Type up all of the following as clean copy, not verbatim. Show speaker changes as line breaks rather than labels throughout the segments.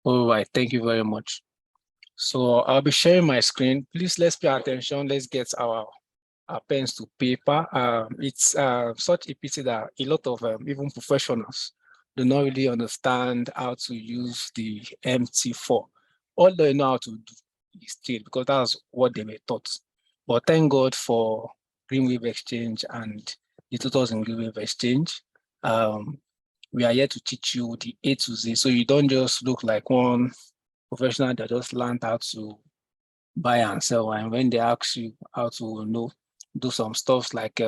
All right, thank you very much. So I'll be sharing my screen. Please let's pay attention. Let's get our pens to paper. It's such a pity that a lot of even professionals do not really understand how to use the MT4. All they know how to do is trade because that's what they were taught. But thank God for Greenwave Exchange and the tutors in Greenwave Exchange. We are here to teach you the A to Z, so you don't just look like one professional that just learned how to buy and sell. And when they ask you how to do some stuff like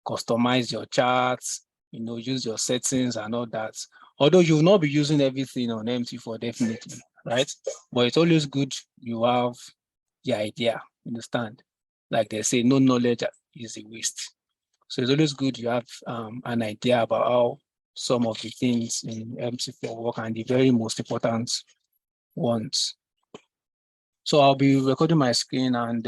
customize your charts, use your settings and all that. Although you will not be using everything on MT4 definitely, right? But it's always good you have the idea, understand? Like they say, no knowledge is a waste. So it's always good you have an idea about how some of the things in MT4 work and the very most important ones. So I'll be recording my screen and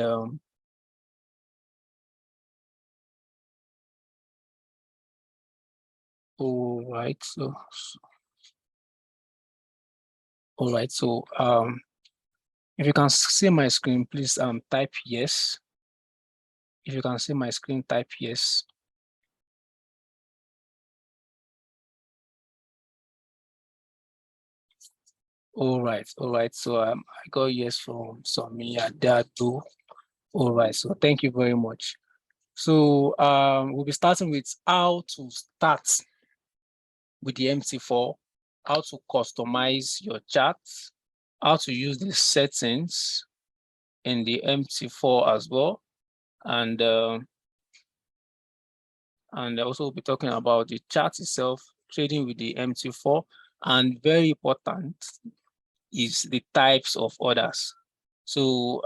all right. So if you can see my screen, please type yes. If you can see my screen, type yes. All right. So I got yes from Somi Adado. All right. So thank you very much. So we'll be starting with how to start with the MT4, how to customize your charts, how to use the settings in the MT4 as well, and also we'll be talking about the chart itself, trading with the MT4, and very important is the types of orders. So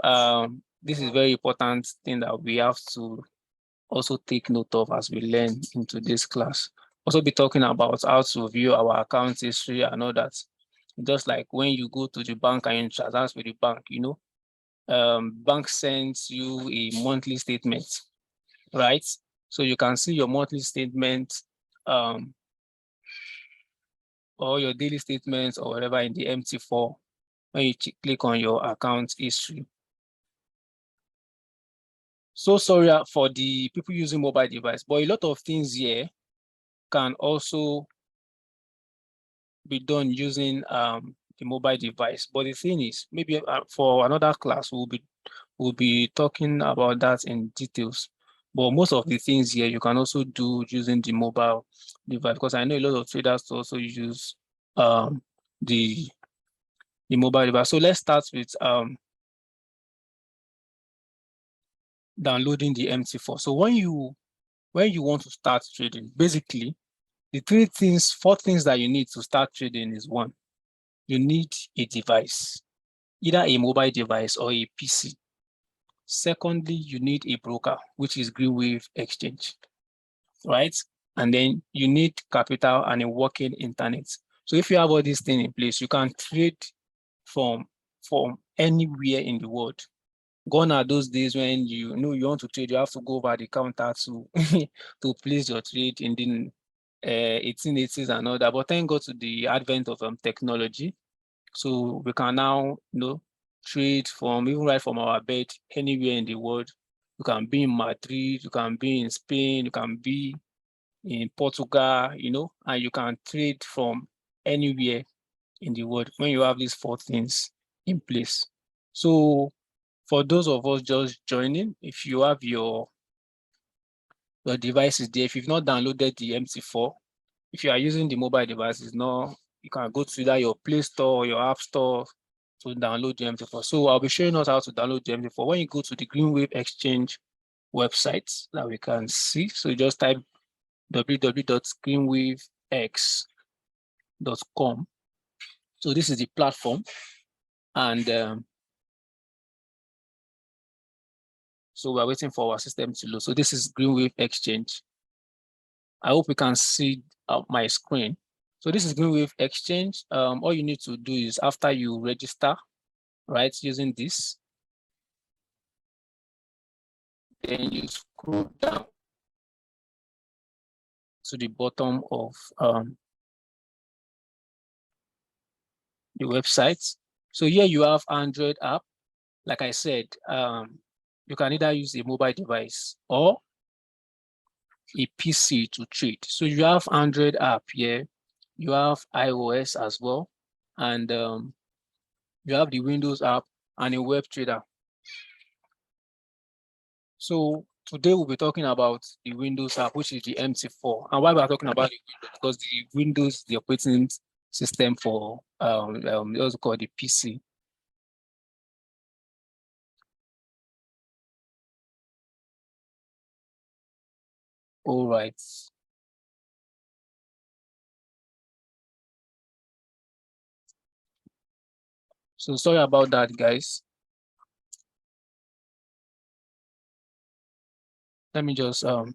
this is very important thing that we have to also take note of as we learn into this class. Also be talking about how to view our account history and all that. Just like when you go to the bank and you transact with the bank, bank sends you a monthly statement, right? So you can see your monthly statement or your daily statements or whatever in the MT4 when you click on your account history. So sorry for the people using mobile device, but a lot of things here can also be done using the mobile device. But the thing is, maybe for another class, we'll be talking about that in details. But most of the things here you can also do using the mobile device, because I know a lot of traders also use the mobile device. So let's start with downloading the MT4. So when you want to start trading, basically the four things that you need to start trading is: one, you need a device, either a mobile device or a PC. Secondly, you need a broker, which is Greenwave Exchange, right? And then you need capital and a working internet. So if you have all these things in place, you can trade from anywhere in the world. Gone are those days when you know you want to trade, you have to go over the counter to to place your trade in the 1880s and all that. But thank God to the advent of technology, so we can now trade from even right from our bed anywhere in the world. You can be in Madrid, you can be in Spain, you can be in Portugal, and you can trade from anywhere in the world when you have these four things in place. So for those of us just joining, if you have your device is there, if you've not downloaded the MT4, if you are using the mobile device, you can go to either your Play Store or your App Store to download the MT4. So I'll be showing us how to download the MT4. When you go to the Greenwave Exchange website that we can see, so you just type www.greenwavex.com. So this is the platform, and so we're waiting for our system to load. So this is Greenwave Exchange. I hope we can see my screen. So this is Greenwave Exchange. All you need to do is, after you register, right, using this, then you scroll down to the bottom of the website. So here you have Android app. Like I said, you can either use a mobile device or a PC to trade. So you have Android app here, you have iOS as well, and you have the Windows app and a web trader. So today we'll be talking about the Windows app, which is the MT4. And why we're talking about the Windows, because the Windows, the operating system for also called the PC. All right. So sorry about that, guys. Let me just so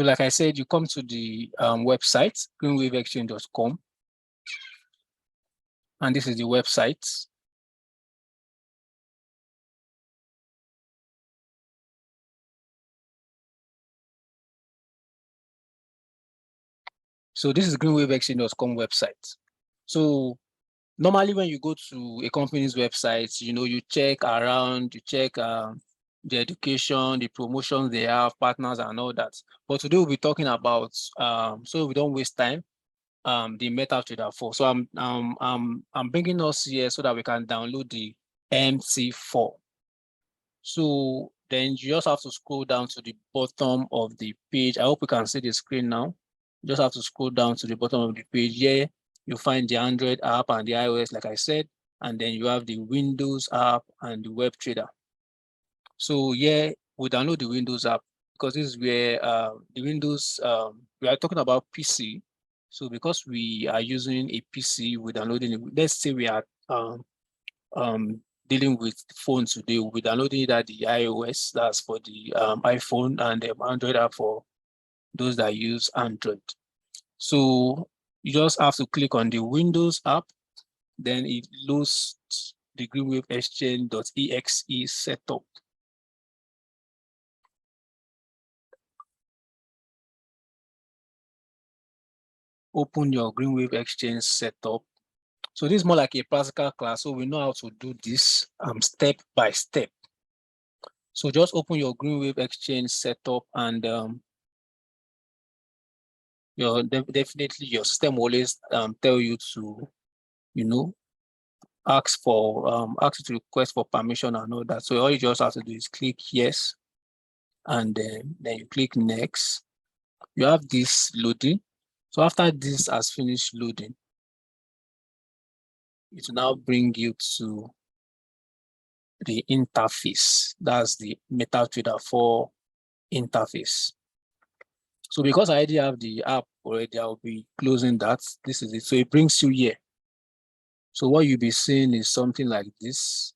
like I said, you come to the website, greenwaveexchange.com, and this is the website. So this is greenwaveexchange.com website. So normally when you go to a company's website, you check around, you check the education, the promotions they have, partners and all that. But today we'll be talking about, so we don't waste time, the MetaTrader 4. So I'm bringing us here so that we can download the MT4. So then you just have to scroll down to the bottom of the page. I hope you can see the screen now. You just have to scroll down to the bottom of the page. Here you find the Android app and the iOS, like I said, and then you have the Windows app and the web trader. So yeah, we download the Windows app because this is where the Windows, we are talking about PC. So because we are using a PC, we're downloading it. Let's say we are dealing with phones today, we'll be downloading that the iOS, that's for the iPhone, and the Android app for those that use Android. So you just have to click on the Windows app, then it loads the greenwaveexchange.exe setup. Open your Greenwave Exchange setup. So this is more like a practical class, so we know how to do this step by step. So just open your Greenwave Exchange setup, and definitely your system will always tell you to, ask you to request for permission and all that. So all you just have to do is click yes, and then you click next. You have this loading. So after this has finished loading, it will now bring you to the interface. That's the MetaTrader 4 interface. So because I already have the app already, I'll be closing that. This is it. So it brings you here. So what you'll be seeing is something like this.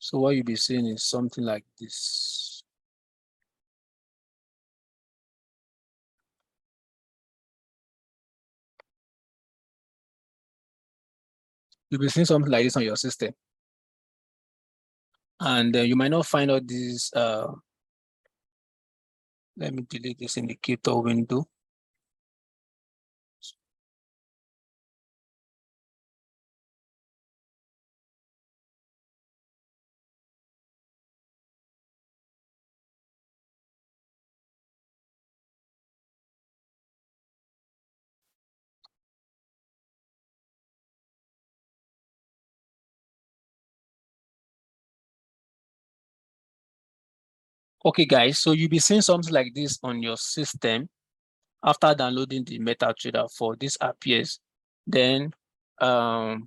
So what you'll be seeing is something like this. You'll be seeing something like this on your system. And you might not find out this, let me delete this indicator window. Okay, guys, so you'll be seeing something like this on your system after downloading the MetaTrader 4. This appears. Then you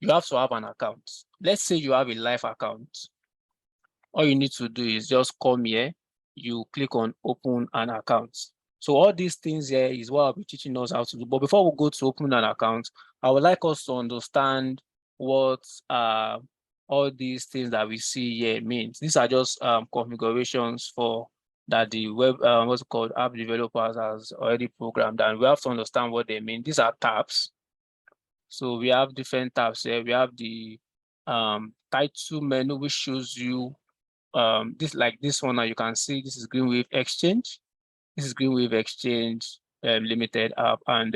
have to have an account. Let's say you have a live account. All you need to do is just come here, you click on open an account. So all these things here is what I'll be teaching us how to do. But before we go to open an account, I would like us to understand what all these things that we see here means. These are just configurations for that the web, what's it called, app developers has already programmed, and we have to understand what they mean. These are tabs. So we have different tabs here. We have the title menu, which shows you this, like this one. Now you can see this is Greenwave Exchange. This is Greenwave Exchange Limited app, and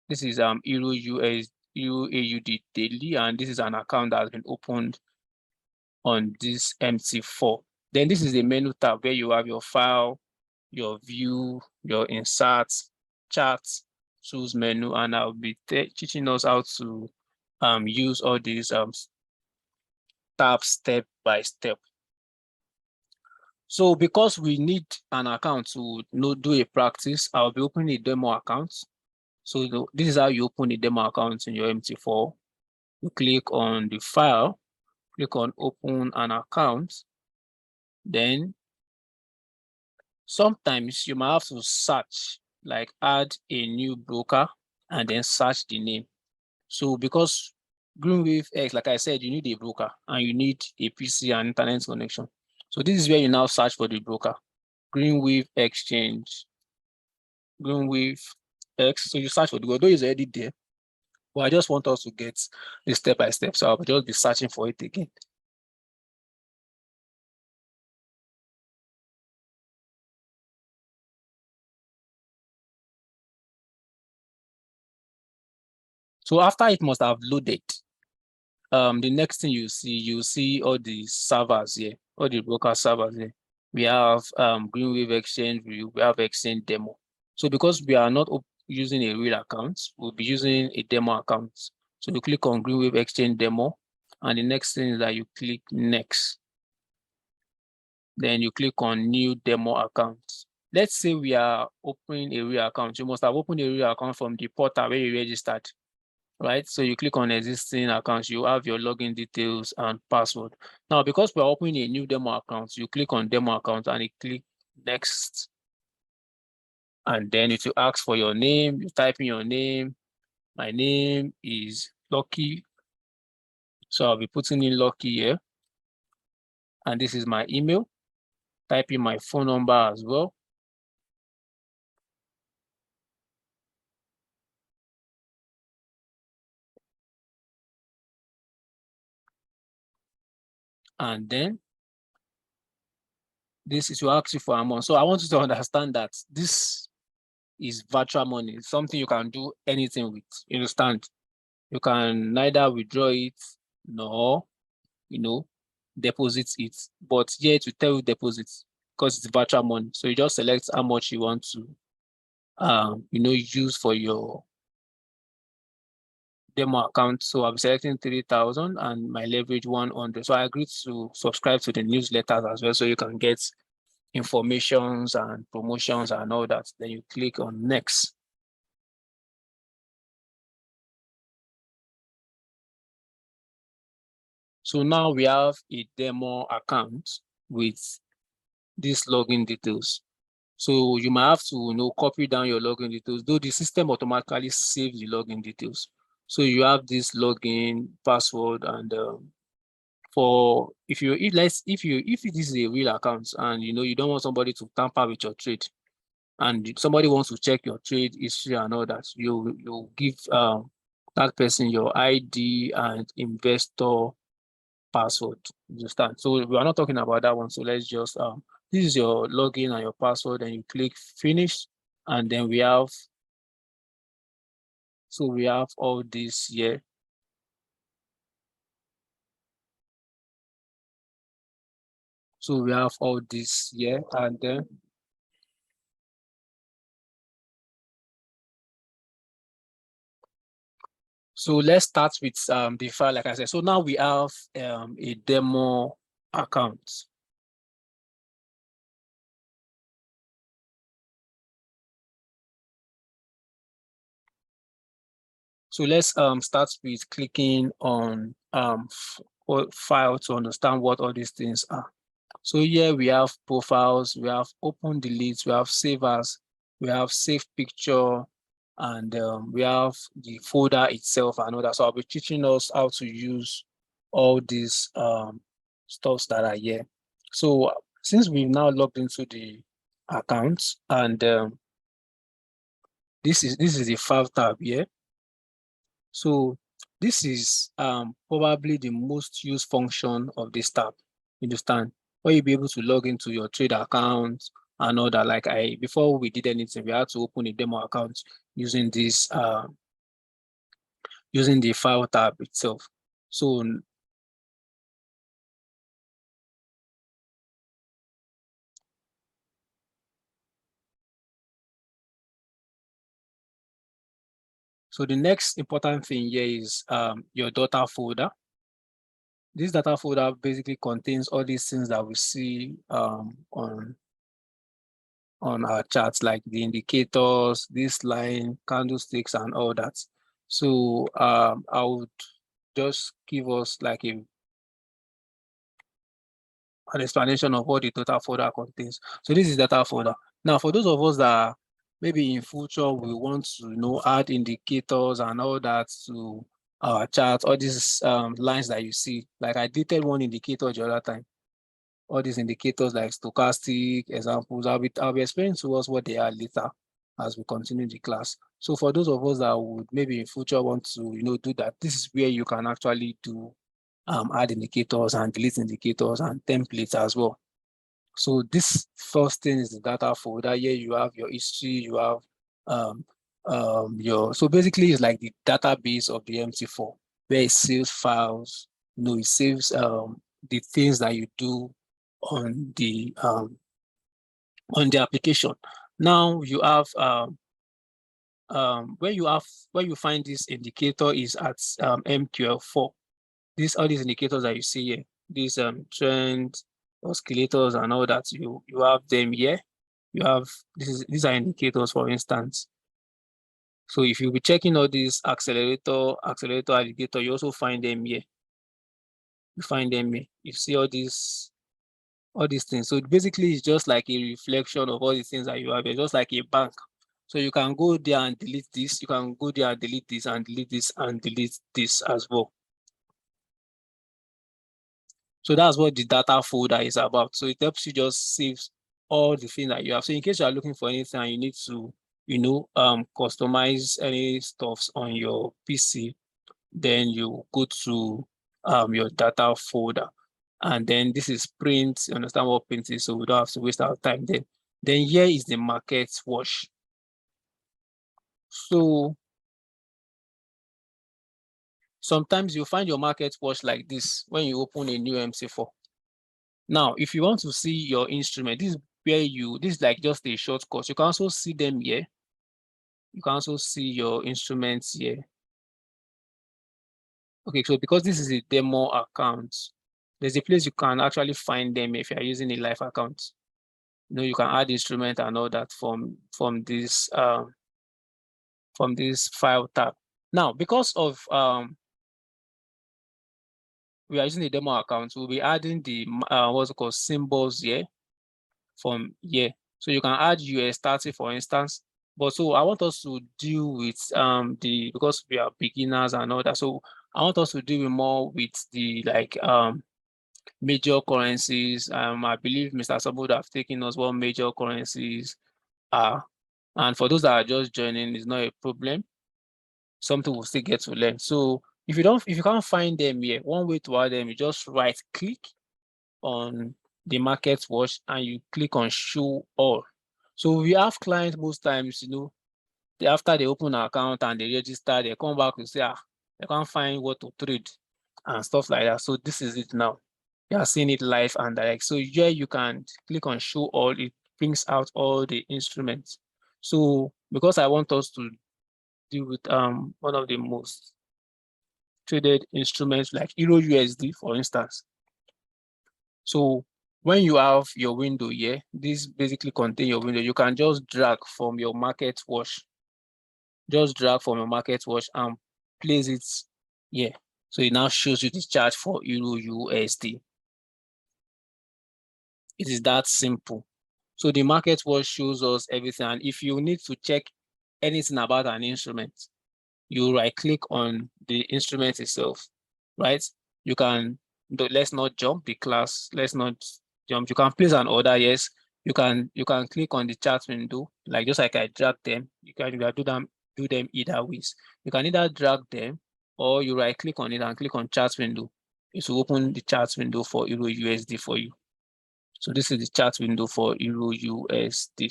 this is Euro US Euro AUD daily, and this is an account that has been opened on this MT4. Then this is the menu tab where you have your file, your view, your inserts, charts, tools menu, and I'll be teaching us how to use all these tabs step by step. So because we need an account to do a practice, I'll be opening a demo account. So this is how you open a demo account in your MT4. You click on the file, click on open an account. Then sometimes you might have to search, like add a new broker and then search the name. So because Greenwave X, like I said, you need a broker and you need a PC and internet connection. So this is where you now search for the broker, Greenwave Exchange, Greenwave X. So you search for the, although it's already there, but I just want us to get the step by step. So I'll just be searching for it again. So after it must have loaded, the next thing you see all the servers here, all the broker servers here. We have Greenwave Exchange, we have Exchange Demo. So because we are not using a real account, we'll be using a demo account. So you click on Greenwave Exchange Demo, and the next thing is that you click Next. Then you click on New Demo Account. Let's say we are opening a real account. You must have opened a real account from the portal where you registered, right? So you click on existing accounts, you have your login details and password. Now, because we're opening a new demo account, you click on demo account and you click next. And then if you ask for your name, you type in your name. My name is Lucky. So I'll be putting in Lucky here. And this is my email. Type in my phone number as well. And then this is to ask you for amount. So I want you to understand that this is virtual money. It's something you can do anything with. You understand? You can neither withdraw it nor, deposit it. But here to tell you deposit because it's virtual money. So you just select how much you want to, use for your demo account. So I'm selecting 3,000 and my leverage 100. So I agreed to subscribe to the newsletters as well, so you can get informations and promotions and all that. Then you click on next. So now we have a demo account with these login details. So you might have to copy down your login details, though the system automatically saves the login details. So you have this login password, and if it is a real account and you don't want somebody to tamper with your trade, and somebody wants to check your trade history and all that, you give that person your ID and investor password. You understand? So we are not talking about that one. So let's just this is your login and your password, and you click finish, and then we have all this here. So we have all this here, and then so let's start with the file, like I said. So now we have a demo account. So let's start with clicking on file to understand what all these things are. So here we have profiles, we have open delete, we have save as, we have save picture, and we have the folder itself and all that. So I'll be teaching us how to use all these stuffs that are here. So since we've now logged into the account, and this is the file tab here. So this is probably the most used function of this tab. You understand? Where you'll be able to log into your trade account and all that. Like before we did anything, we had to open a demo account using this using the file tab itself. So the next important thing here is your data folder. This data folder basically contains all these things that we see on our charts, like the indicators, this line, candlesticks, and all that. So I would just give us like an explanation of what the data folder contains. So this is data folder. Now, for those of us that maybe in future we want to add indicators and all that to our chart, all these lines that you see, like I deleted one indicator the other time. All these indicators like stochastic examples, I'll be explaining to us what they are later as we continue the class. So for those of us that would maybe in future want to do that, this is where you can actually do add indicators and delete indicators and templates as well. So this first thing is the data folder. Here you have your history, you have so basically it's like the database of the MT4 where it saves files, it saves the things that you do on the application. Now you have where you find this indicator is at MT4. All these indicators that you see here, these trends, oscillators, and all that, you have them here. You have these are indicators, for instance. So if you be checking all these accelerator, indicator, you also find them here. You find them here. You see all these things. So basically, it's just like a reflection of all the things that you have. It's just like a bank. So you can go there and delete this. You can go there and delete this and delete this and delete this as well. So that's what the data folder is about. So it helps you just save all the things that you have. So in case you are looking for anything and you need to, customize any stuffs on your PC, then you go to your data folder. And then this is print. You understand what print is, so we don't have to waste our time then. Then here is the market watch. So sometimes you find your market watch like this when you open a new MT4. Now, if you want to see your instrument, this is like just a shortcut. You can also see them here. You can also see your instruments here. Okay, so because this is a demo account, there's a place you can actually find them if you're using a live account. You can add instrument and all that from this file tab. Now, because of we are using the demo account, we'll be adding the what's it called symbols here from here. So you can add US30, for instance. But so I want us to deal with because we are beginners and all that. So I want us to deal more with the major currencies. I believe Mr. Sabo would have taken us what major currencies are. And for those that are just joining, it's not a problem. Something we'll still get to learn. So if you can't find them here, one way to add them, you just right click on the market watch and you click on show all. So we have clients most times, after they open an account and they register, they come back and say, they can't find what to trade and stuff like that. So this is it now. You are seeing it live and direct. So here you can click on show all. It brings out all the instruments. So because I want us to deal with one of the most traded instruments like Euro USD, for instance. So when you have your window here, this basically contains your window. You can just drag from your market watch. Just drag from your market watch and place it here. So it now shows you the chart for Euro USD. It is that simple. So the market watch shows us everything. And if you need to check anything about an instrument, you right click on the instrument itself, right? You can, let's not jump the class. Let's not jump. You can place an order, yes. You can click on the chart window, like just like I drag them. You can do them either ways. You can either drag them or you right click on it and click on chart window. It will open the chart window for Euro USD for you. So this is the chart window for Euro USD.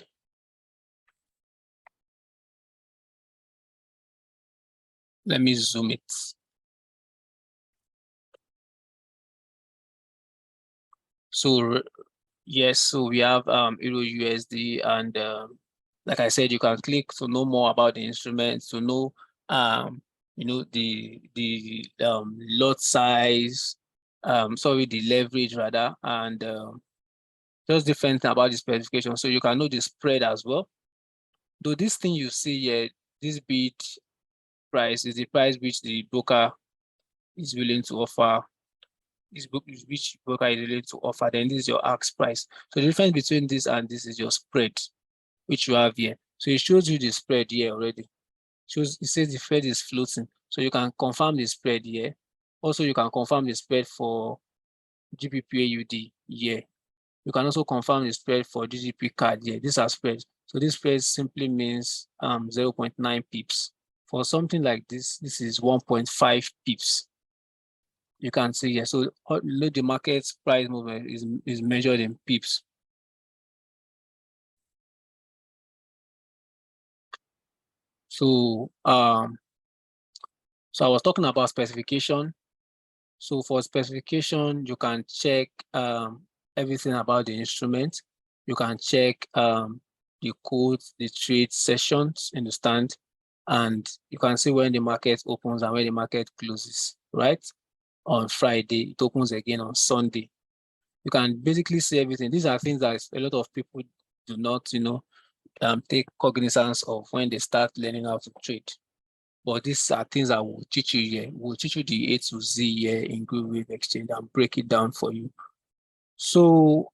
Let me zoom it. So yes, so we have Euro USD, and like I said, you can click to know more about the instrument, to know the lot size, the leverage rather, and just different thing about the specification. So you can know the spread as well. Though this thing you see here, this bid price is the price which the broker is willing to offer. Which broker is willing to offer, then this is your ask price. So the difference between this and this is your spread, which you have here. So it shows you the spread here already. It says the spread is floating. So you can confirm the spread here. Also, you can confirm the spread for GBP/AUD here. You can also confirm the spread for GGP card here. These are spreads. So this spread simply means 0.9 pips. For something like this, this is 1.5 pips. You can see here. So the market's price movement is measured in pips. So I was talking about specification. So for specification, you can check everything about the instrument. You can check the codes, the trade sessions, understand, and you can see when the market opens and when the market closes, right? On Friday, it opens again on Sunday. You can basically see everything. These are things that a lot of people do not, take cognizance of when they start learning how to trade. But these are things that will teach you here. We'll teach you the A to Z here in Good Wave Exchange and break it down for you. So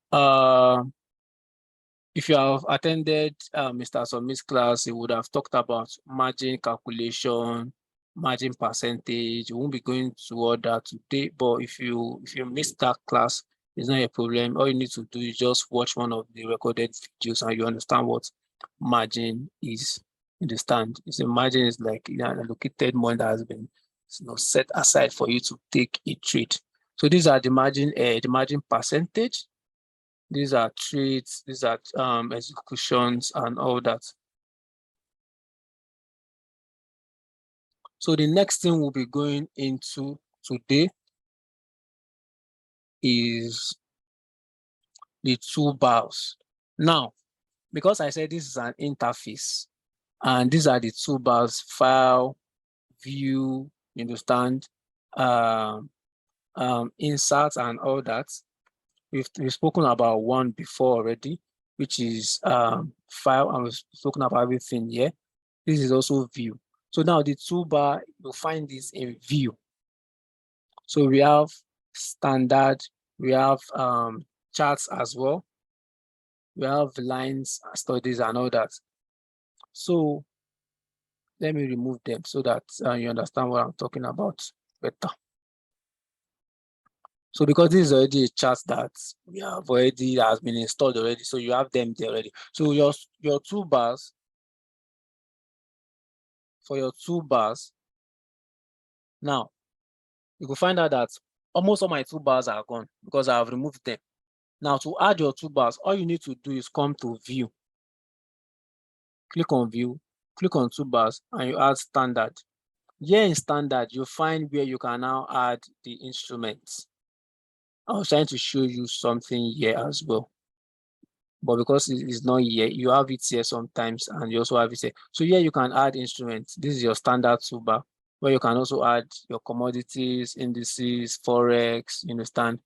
if you have attended Mr. Summit class, he would have talked about margin calculation, margin percentage. We won't be going to all that today, but if you missed that class, it's not a problem. All you need to do is just watch one of the recorded videos and you understand what margin is. Understand? It's a margin is like an allocated money that has been set aside for you to take a trade. So these are the margin percentage. These are trades, these are executions and all that. So the next thing we'll be going into today is the toolbars. Now, because I said this is an interface, and these are the toolbars: file, view, you understand, insert and all that. We've spoken about one before already, which is file, and we've spoken about everything here. This is also view. So now the toolbar, you'll find this in view. So we have standard, we have charts as well. We have lines, studies and all that. So let me remove them so that you understand what I'm talking about better. So because this is already a chart that we have already has been installed already, so you have them there already. So your toolbars, for your toolbars, now you will find out that almost all my toolbars are gone because I have removed them. Now to add your toolbars, all you need to do is come to view, click on view, click on toolbars, and you add standard. Here in standard, you find where you can now add the instruments. I was trying to show you something here as well, but because it's not here, you have it here sometimes, and you also have it here. So here you can add instruments. This is your standard toolbar, where you can also add your commodities, indices, forex. You understand?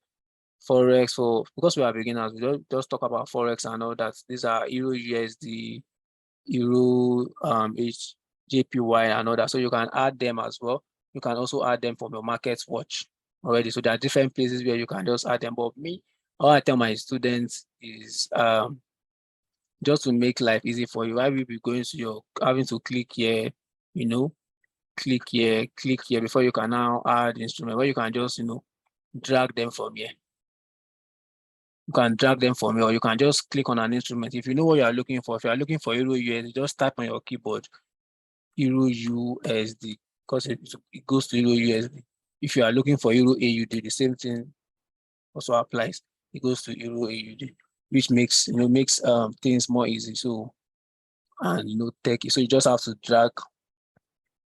Forex. So because we are beginners, we don't just talk about forex and all that. These are Euro USD, Euro JPY and all that. So you can add them as well. You can also add them from your market watch already. So there are different places where you can just add them. But me, all I tell my students is just to make life easy for you. I will be going to your having to click here, click here before you can now add instrument, where you can just drag them from here. You can drag them from here, or you can just click on an instrument. If you know what you are looking for, if you are looking for Euro USD, just type on your keyboard Euro USD, because it goes to Euro USD. If you are looking for Euro AUD, the same thing also applies. It goes to Euro AUD, which makes things more easy. So, and so you just have to drag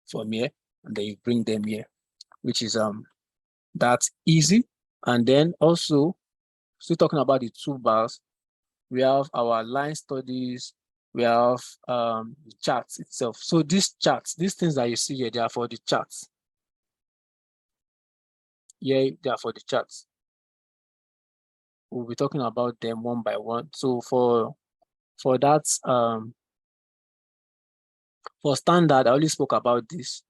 from here, and then you bring them here, which is that's easy. And then also, still talking about the toolbars, we have our line studies, we have the charts itself. So these charts, these things that you see here, they are for the charts. Yeah, they are for the charts. We'll be talking about them one by one. So for that, for standard, I only spoke about this.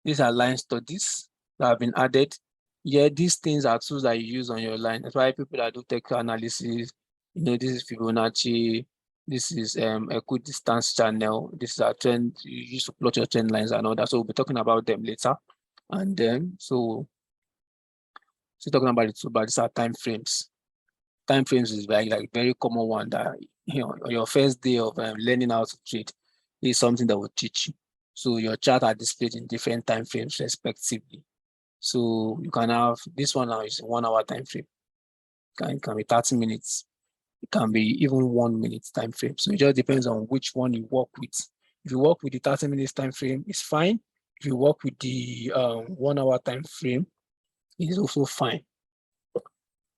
These are line studies that have been added. Yeah, these things are tools that you use on your line. That's why people that do tech analysis, this is Fibonacci, this is equidistance channel, this is a trend, you use to plot your trend lines and all that. So we'll be talking about them later. And then, so talking about the toolbar, these are time frames. Time frames is like very common one that, on your first day of learning how to trade, is something that will teach you. So your chart are displayed in different time frames respectively. So you can have this one now is 1 hour time frame. It can be 30 minutes. It can be even 1 minute time frame. So it just depends on which one you work with. If you work with the 30 minutes time frame, it's fine. If you work with the 1 hour time frame, it is also fine.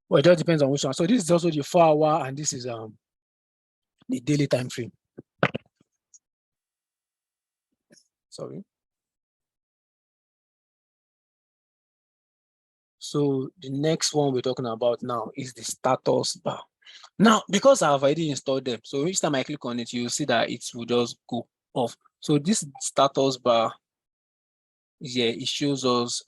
Well, it just depends on which one. So this is also the 4 hour, and this is the daily time frame. Sorry. So the next one we're talking about now is the status bar. Now, because I've already installed them, so each time I click on it, you'll see that it will just go off. So this status bar, yeah, it shows us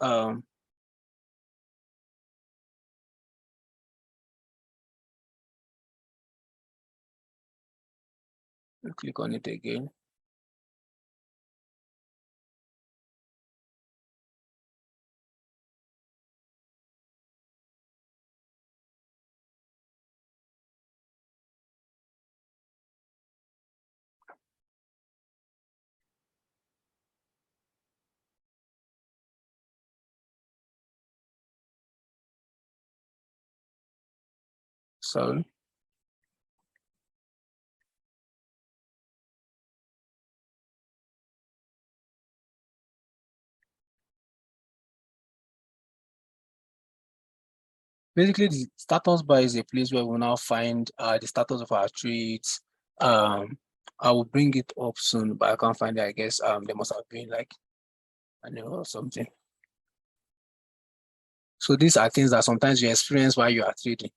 click on it again. Sorry. Basically, the status bar is a place where we now find the status of our trades. I will bring it up soon, but I can't find it. I guess there must have been like an error or something. So these are things that sometimes you experience while you are trading.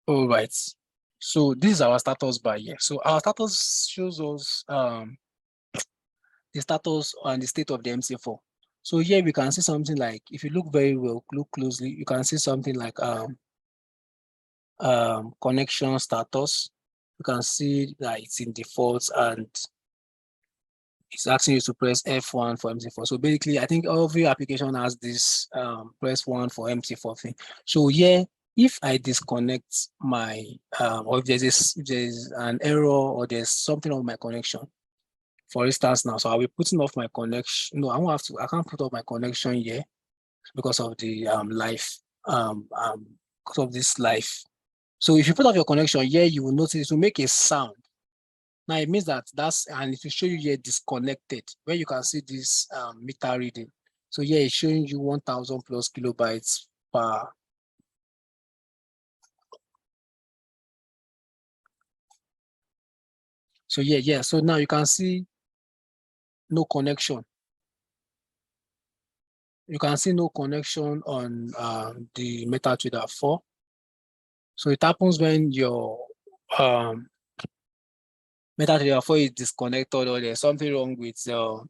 All right. So this is our status bar here. So our status shows us the status and the state of the MT4. So here we can see something like, if you look very well, look closely, you can see something like connection status. You can see that it's in default and it's asking you to press F1 for MT4. So basically, I think every application has this press 1 for MT4 thing. So here, if I disconnect my, or if there's an error or there's something on my connection, for instance now, so I'll be putting off my connection. No, I can't put off my connection here because of the because of this life. So if you put off your connection here, you will notice it will make a sound. Now it means that and it will show you here disconnected, where you can see this meter reading. So here it's showing you 1000 plus kilobytes per. So yeah. So now you can see no connection. You can see no connection on the MetaTrader 4. So it happens when your MetaTrader 4 is disconnected or there's something wrong with so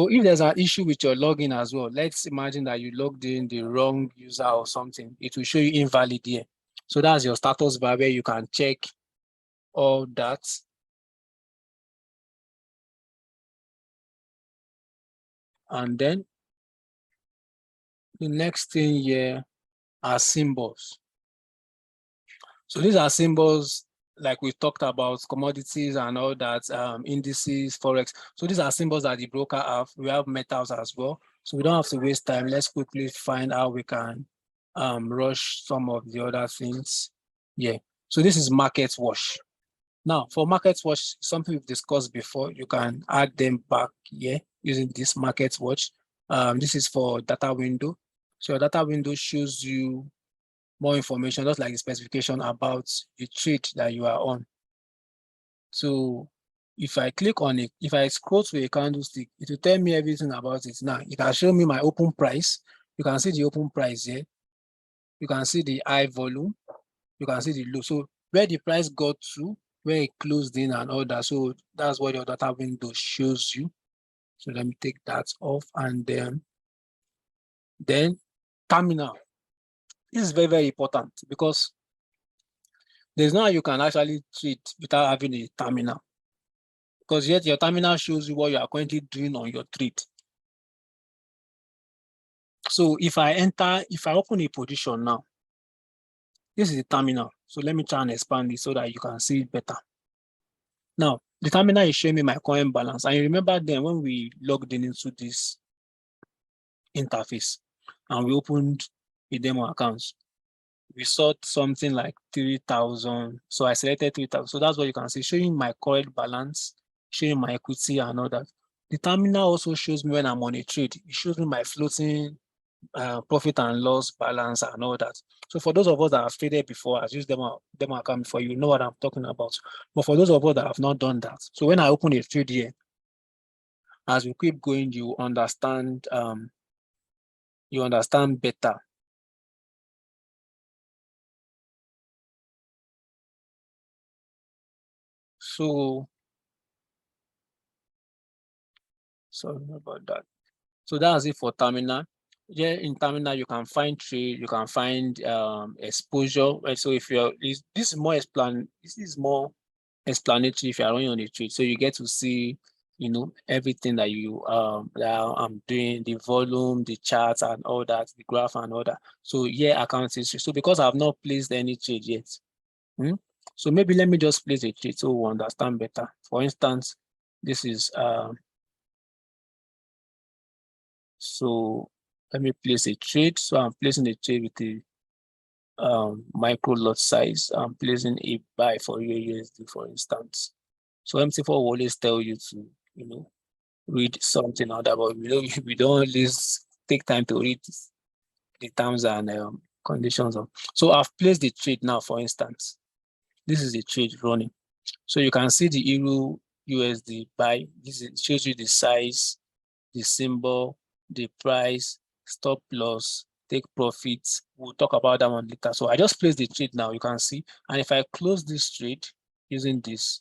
if there's an issue with your login as well, let's imagine that you logged in the wrong user or something, it will show you invalid here. So that's your status bar where you can check all that. And then the next thing here are symbols. So these are symbols like we talked about, commodities and all that, indices, forex. So these are symbols that the broker have. We have metals as well. So we don't have to waste time. Let's quickly find how we can rush some of the other things. Yeah. So this is market watch. Now for market watch, something we've discussed before, you can add them back here using this market watch. This is for data window. So your data window shows you more information, just like the specification about the trade that you are on. So if I click on it, if I scroll to a candlestick, it will tell me everything about it. Now it can show me my open price. You can see the open price here. You can see the high volume. You can see the low. So where the price got to, where it closed in and all that. So that's what your data window shows you. So let me take that off and then terminal. This is very, very important because there's no how you can actually trade without having a terminal. Because yet your terminal shows you what you are currently doing on your trade. So if I open a position now, this is the terminal. So let me try and expand it so that you can see it better. Now, the terminal is showing me my current balance. And you remember then when we logged in into this interface and we opened a demo account, we saw something like 3,000. So I selected 3,000. So that's what you can see, showing my current balance, showing my equity and all that. The terminal also shows me when I'm on a trade. It shows me my floating profit and loss balance and all that. So for those of us that have traded before, I've used demo account before, you know what I'm talking about. But for those of us that have not done that, so when I open a trade here, as we keep going, you understand better. So sorry about that. So that's it for terminal. Yeah, in terminal you can find trade, you can find exposure. And so if you're this is more explanatory if you're running on a trade. So you get to see, you know, everything that you that I'm doing, the volume, the charts and all that, the graph and all that. So yeah, account history. So because I've not placed any trade yet. So maybe let me just place a trade so we understand better. For instance, this is so let me place a trade. So I'm placing a trade with the micro lot size. I'm placing a buy for USD, for instance. So MT4 will always tell you to, you know, read something or that, but we don't always take time to read the terms and conditions of. So I've placed the trade now, for instance. This is the trade running. So you can see the Euro USD buy. Shows you the size, the symbol, the price, stop loss, take profits. We'll talk about that one later. So I just placed the trade now, you can see. And if I close this trade using this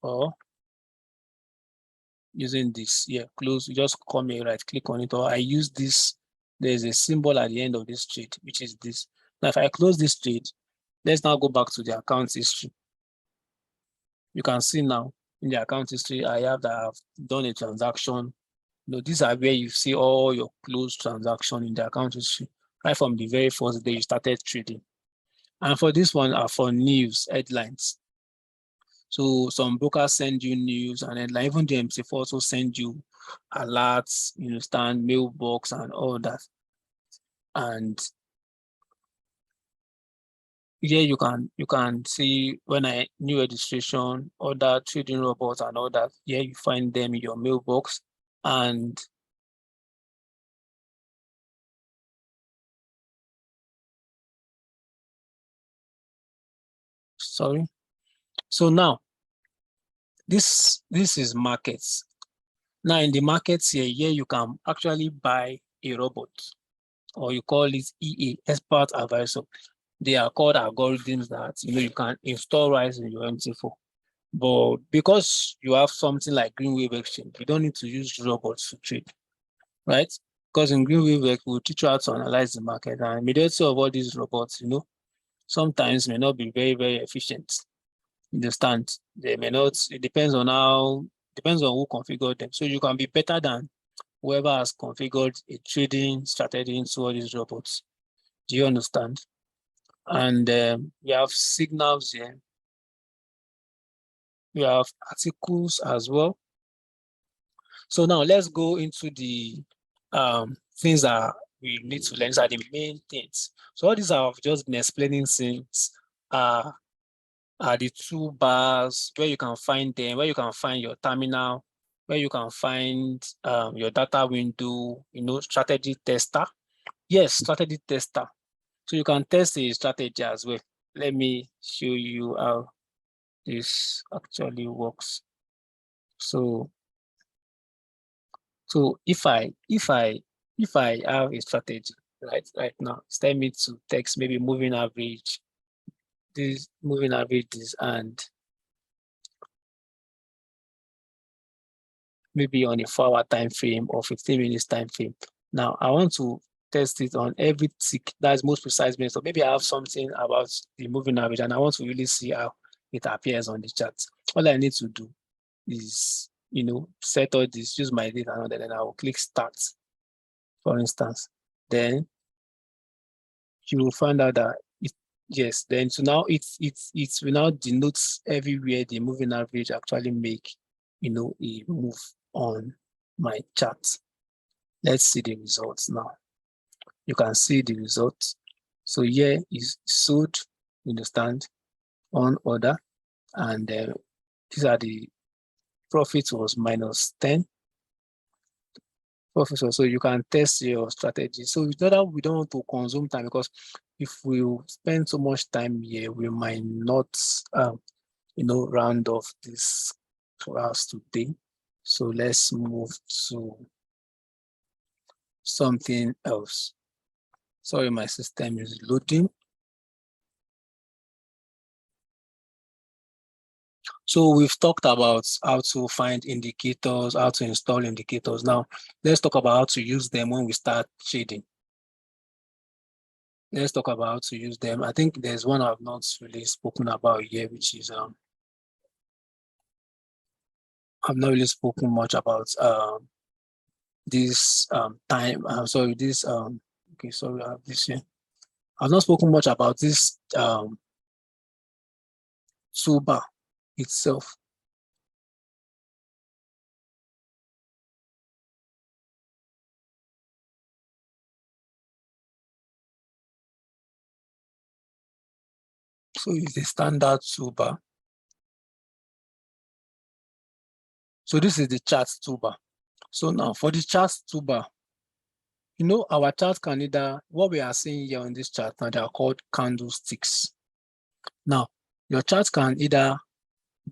or using this, yeah, close, you just come here, right click on it, or I use this, there's a symbol at the end of this trade, which is this. Now, if I close this trade, let's now go back to the account history. You can see now in the account history, I have that I've done a transaction. You know, these are where you see all your closed transaction in the account history, right from the very first day you started trading. And for this one are for news headlines. So some brokers send you news and headline, even the MT4 also send you alerts, you understand, mailbox and all that. And here you can see when I new registration, other trading robots and all that. Here you find them in your mailbox. And Sorry. So now, this is markets. Now in the markets here, you can actually buy a robot, or you call it EA, expert advisor. They are called algorithms that you can install right in your MT4. But because you have something like Greenwave Exchange, you don't need to use robots to trade, right? Because in Greenwave, we'll teach you how to analyze the market, and majority of all these robots, sometimes may not be very, very efficient. You understand? They may not, it depends on who configured them. So you can be better than whoever has configured a trading strategy into all these robots. Do you understand? And we have signals here. We have articles as well. So now let's go into the things that we need to learn. These are the main things. So all these I've just been explaining since are the toolbars, where you can find them, where you can find your terminal, where you can find your data window, strategy tester. Yes, strategy tester. So you can test a strategy as well. Let me show you how this actually works. So if I have a strategy right now, it's telling me to text maybe moving average, this moving averages, and maybe on a 4-hour time frame or 15 minutes time frame. Now I want to test it on every tick. That's most precise minute. So maybe I have something about the moving average and I want to really see how it appears on the chart. All I need to do is, set all this, use my data, and then I will click start, for instance. Then you will find out that yes, then so now it will now denotes everywhere the moving average actually make, a move on my chart. Let's see the results now. You can see the results. So here is sold, you understand, on order, and these are the profits was -10. Profits also, you can test your strategy. So it's not that we don't want to consume time, because if we spend so much time here, we might not, round off this class today. So let's move to something else. Sorry, my system is loading. So we've talked about how to find indicators, how to install indicators. Now, let's talk about how to use them when we start trading. Let's talk about how to use them. I think there's one I've not really spoken about here, which is, I've not really spoken much about this time. Sorry, this, okay, sorry, I have this here. I've not spoken much about this toolbar itself. So it's a standard toolbar. So this is the chart toolbar. So now for the chart toolbar, our chart can either, what we are seeing here on this chart now, they are called candlesticks. Now, your chart can either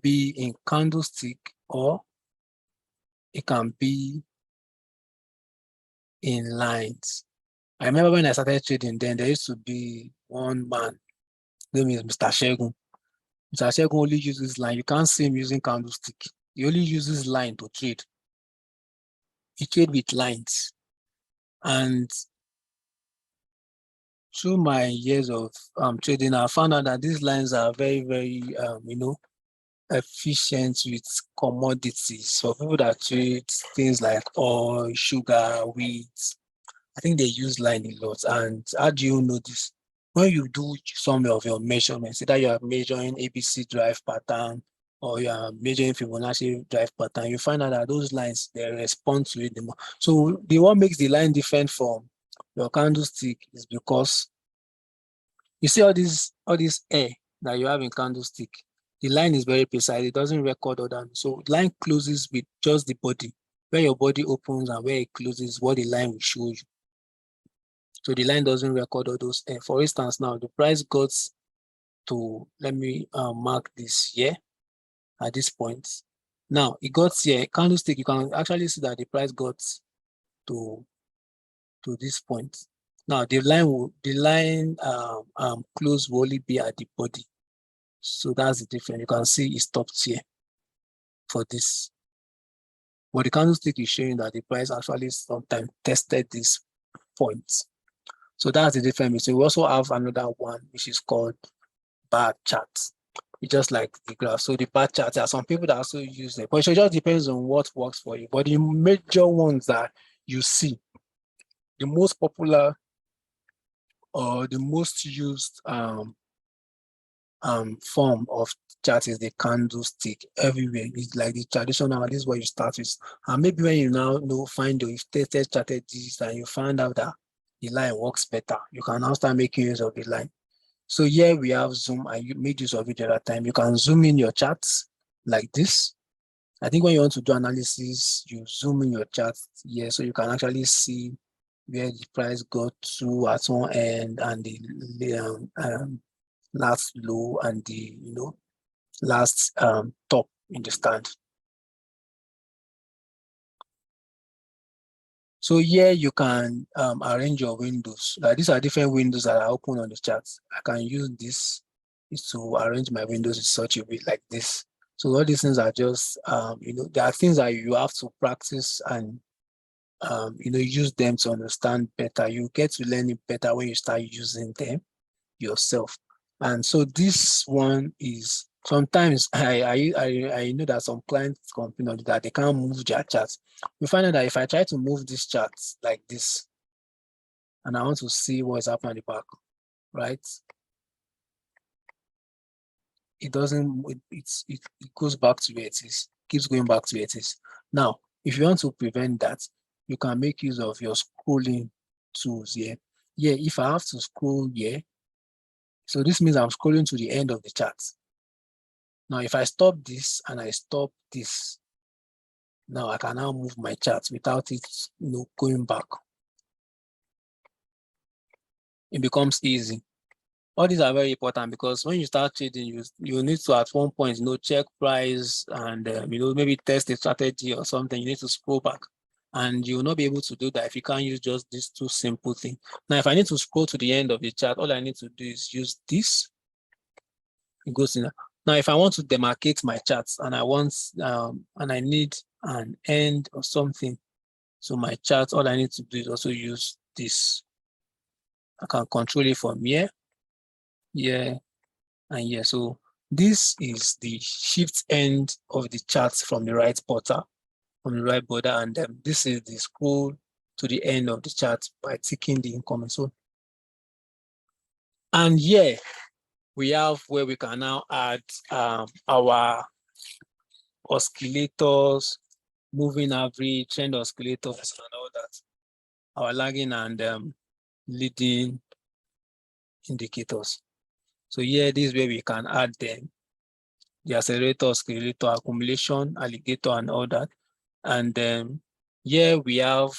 be in candlestick or it can be in lines. I remember when I started trading, then there used to be one man, his name is Mr. Shegun. Mr. Shegun only uses line. You can't see him using candlestick. He only uses line to trade. He trade with lines. And through my years of trading, I found out that these lines are very, very, efficient with commodities. For people that trade things like oil, sugar, wheat, I think they use line a lot. And how do you know this? When you do some of your measurements, either you are measuring ABC drive pattern or you are measuring Fibonacci drive pattern, you find out that those lines, they respond to it more. So the what makes the line different from your candlestick is because you see all this air that you have in candlestick, the line is very precise. It doesn't record all that. So line closes with just the body. Where your body opens and where it closes, what the line will show you. So the line doesn't record all those air. For instance, now the price got to, let me mark this here at this point. Now it got here, candlestick, you can actually see that the price got to this point. Now the line close will only be at the body. So that's the difference. You can see it stopped here for this. But the candlestick is showing that the price actually sometimes tested this point. So that's the difference. So we also have another one which is called bar chart. It's just like the graph. So the bar chart, there are some people that also use it, but it just depends on what works for you. But the major ones that you see, the most popular or the most used form of chart is the candlestick everywhere. It's like the traditional, this is what you start with. And maybe when you now find you've tested strategies and you find out that the line works better, you can now start making use of the line. So here we have zoom. I made use of it the other time. You can zoom in your charts like this. I think when you want to do analysis, you zoom in your charts here so you can actually see where the price got to at one end and the last low and the last top in the stand. So here you can arrange your windows. Like these are different windows that are open on the chart. I can use this to arrange my windows in such a way like this. So all these things are just there are things that you have to practice and use them to understand better. You get to learn it better when you start using them yourself. And so this one is sometimes I know that some clients complain that they can't move their charts. We find out that if I try to move these charts like this, and I want to see what's happening at the back, right? It doesn't, it goes back to where it is, keeps going back to where it is. Now, if you want to prevent that, you can make use of your scrolling tools here. Yeah, if I have to scroll here, so this means I'm scrolling to the end of the chart. Now, if I stop this and I stop this, now I can now move my chart without it going back. It becomes easy. All these are very important because when you start trading, you need to at one point check price and maybe test a strategy or something. You need to scroll back, and you will not be able to do that if you can't use just these two simple things. Now, if I need to scroll to the end of the chart, all I need to do is use this. It goes in. Now, if I want to demarcate my charts and I need an end or something, so my chart, all I need to do is also use this. I can control it from here, and here. So this is the shift end of the charts from the right border, and this is the scroll to the end of the chart by ticking the incoming. So, and here we have where we can now add our oscillators, moving average, trend oscillators, and all that. Our lagging and leading indicators. So here, this is where we can add them. The accelerator, oscillator, accumulation, alligator, and all that. And then here we have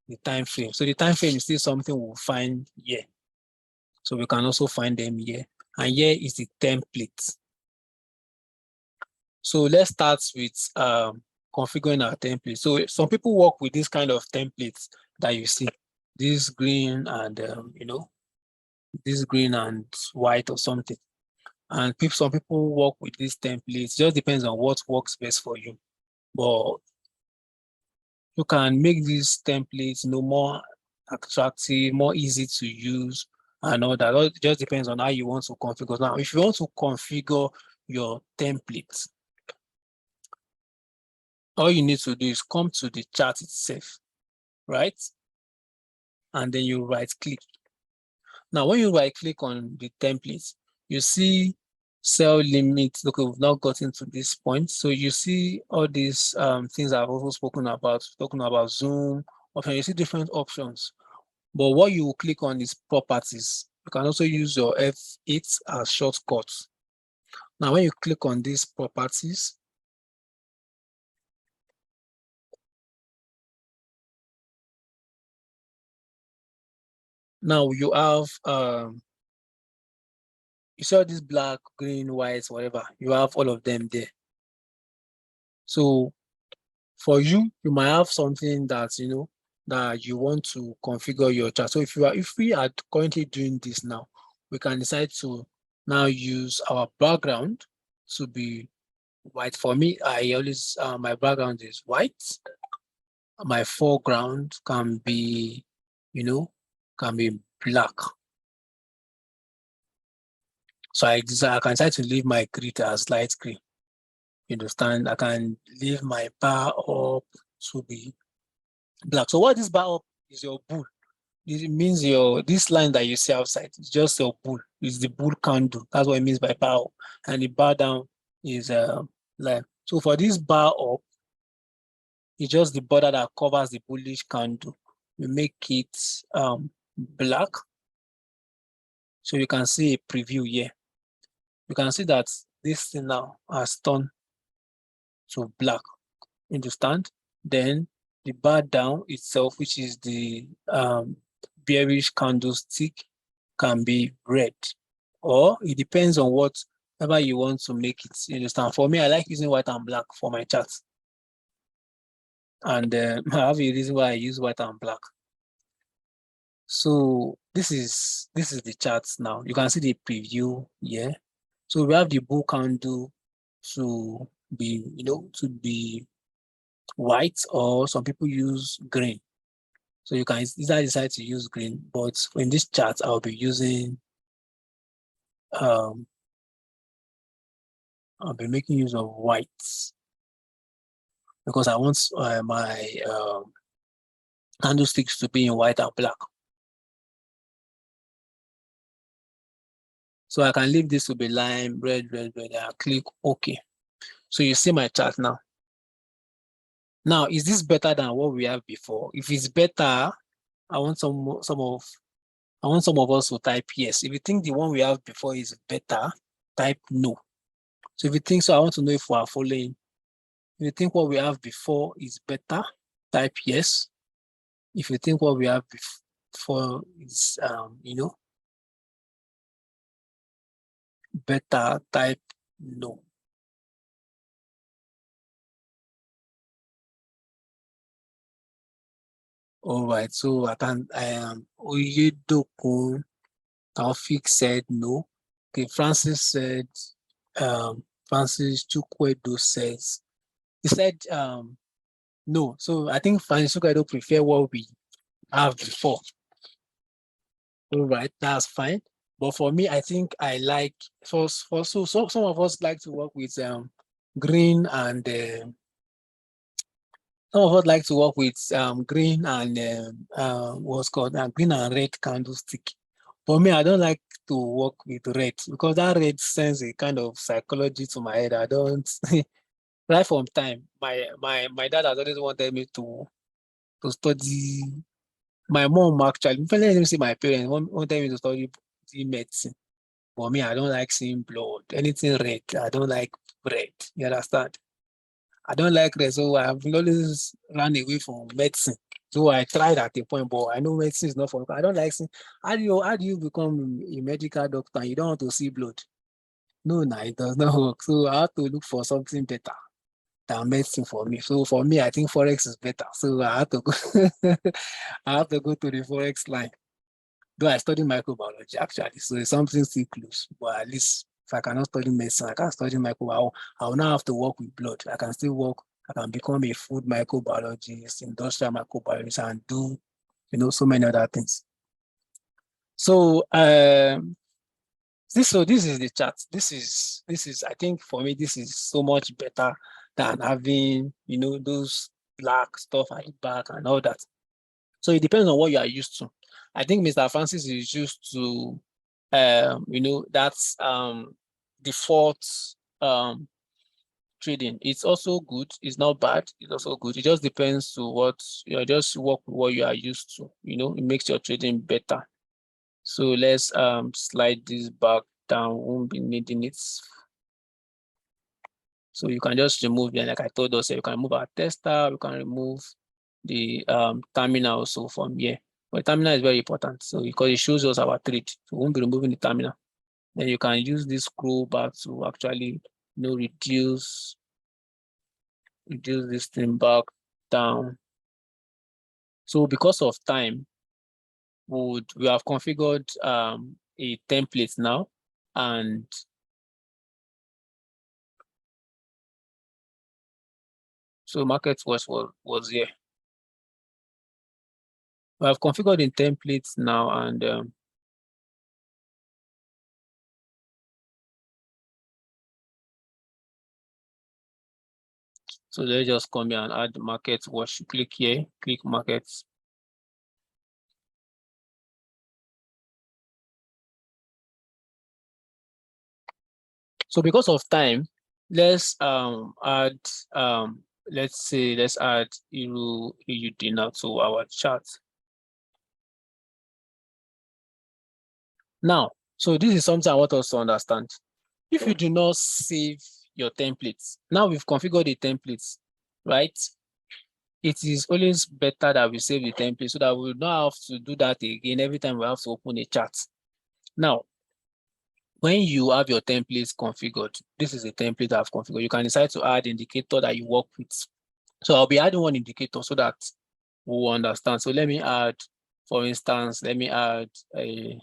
the time frame. So the time frame is still something we'll find here. So we can also find them here. And here is the template. So let's start with configuring our template. So some people work with this kind of templates that you see, this green and this green and white or something. And some people work with these templates. Just depends on what works best for you. But you can make these templates more attractive, more easy to use, and all that. It just depends on how you want to configure. Now, if you want to configure your templates, all you need to do is come to the chart itself, right? And then you right click. Now, when you right click on the template, you see sell limit. Look, we've now gotten to this point. So you see all these things I've also spoken about, talking about zoom option. You see different options. But what you will click on is properties. You can also use your F8 as shortcuts. Now, when you click on these properties, now you have you see all this black, green, white, whatever, you have all of them there. So for you, you might have something that, you know, that you want to configure your chart. So if we are currently doing this now, we can decide to now use our background to be white. For me, I always, my background is white. My foreground can be, you know, can be black. So I can decide to leave my grid as light green. You understand? I can leave my bar up to be black. So what this bar up is your bull. It means this line that you see outside is just your bull. It's the bull candle. That's what it means by bar up. And the bar down is line. So for this bar up, it's just the border that covers the bullish candle. We make it black. So you can see a preview here. You can see that this thing now has turned to black. Understand? Then the bar down itself, which is the bearish candlestick, can be red, or it depends on whatever you want to make it. You understand? For me, I like using white and black for my charts, and I have a reason why I use white and black. So this is the charts now. You can see the preview here. So we have the bull candle to be, you know, to be white, or some people use green. So you can either decide to use green, but in this chart, I'll be using, I'll be making use of white because I want my candlesticks to be in white and black. So I can leave this to be lime, red, red, red, and click OK. So you see my chart now. Now, is this better than what we have before? If it's better, I want some of us to type yes. If you think the one we have before is better, type no. So if you think so, I want to know if we are following. If you think what we have before is better, type yes. If you think what we have before is, you know, better, type no. All right, so Oyedokun Taufik said no. Okay, Francis said, Francis Chukwedo says, he said no. So I think Francis Chukwedo prefer what we have before. All right, that's fine. But for me, I think I like so some of us like to work with green and some of us like to work with green and what's called green and red candlestick. For me, I don't like to work with red because that red sends a kind of psychology to my head. I don't right from time. My dad has always wanted me to study. My mom actually, let me see my parents wanted me to study medicine. For me, I don't like seeing blood. Anything red, I don't like red. You understand? I don't like red, so I've always run away from medicine. So I tried at a point, but I know medicine is not for. I don't like seeing. How do you become a medical doctor and you don't want to see blood? No, it does not work. So I have to look for something better than medicine for me. So for me, I think Forex is better. So I have to go I have to go to the Forex line. Though I study microbiology actually, so it's something still close. But at least if I cannot study medicine, I can study microbiology. I will now have to work with blood. I can still work, I can become a food microbiologist, industrial microbiologist, and do, you know, so many other things. So this is the chart. This is I think for me this is so much better than having, you know, those black stuff at the back and all that. So it depends on what you are used to. I think Mr. Francis is used to you know, that's default trading. It's also good, it's not bad, it's also good. It just depends to what you just work with what you are used to, you know, it makes your trading better. So let's slide this back down, won't be needing it. So you can just remove them, like I told us, you can remove our tester, you can remove the terminal also from here. But terminal is very important, so because it shows us our trade, so we won't be removing the terminal. Then you can use this scroll bar to actually, reduce this thing back down. So because of time, we have configured a template now, and so market was here. We have configured the templates now, and so let's just come here and add market watch. Click here, click markets. So because of time, let's add let's add Euro AUD now to our chart. Now, so this is something I want us to understand. If you do not save your templates, now we've configured the templates, right? It is always better that we save the template so that we don't have to do that again every time we have to open a chart. Now, when you have your templates configured, this is a template I've configured. You can decide to add indicator that you work with. So I'll be adding one indicator so that we'll understand. So let me add, for instance, let me add an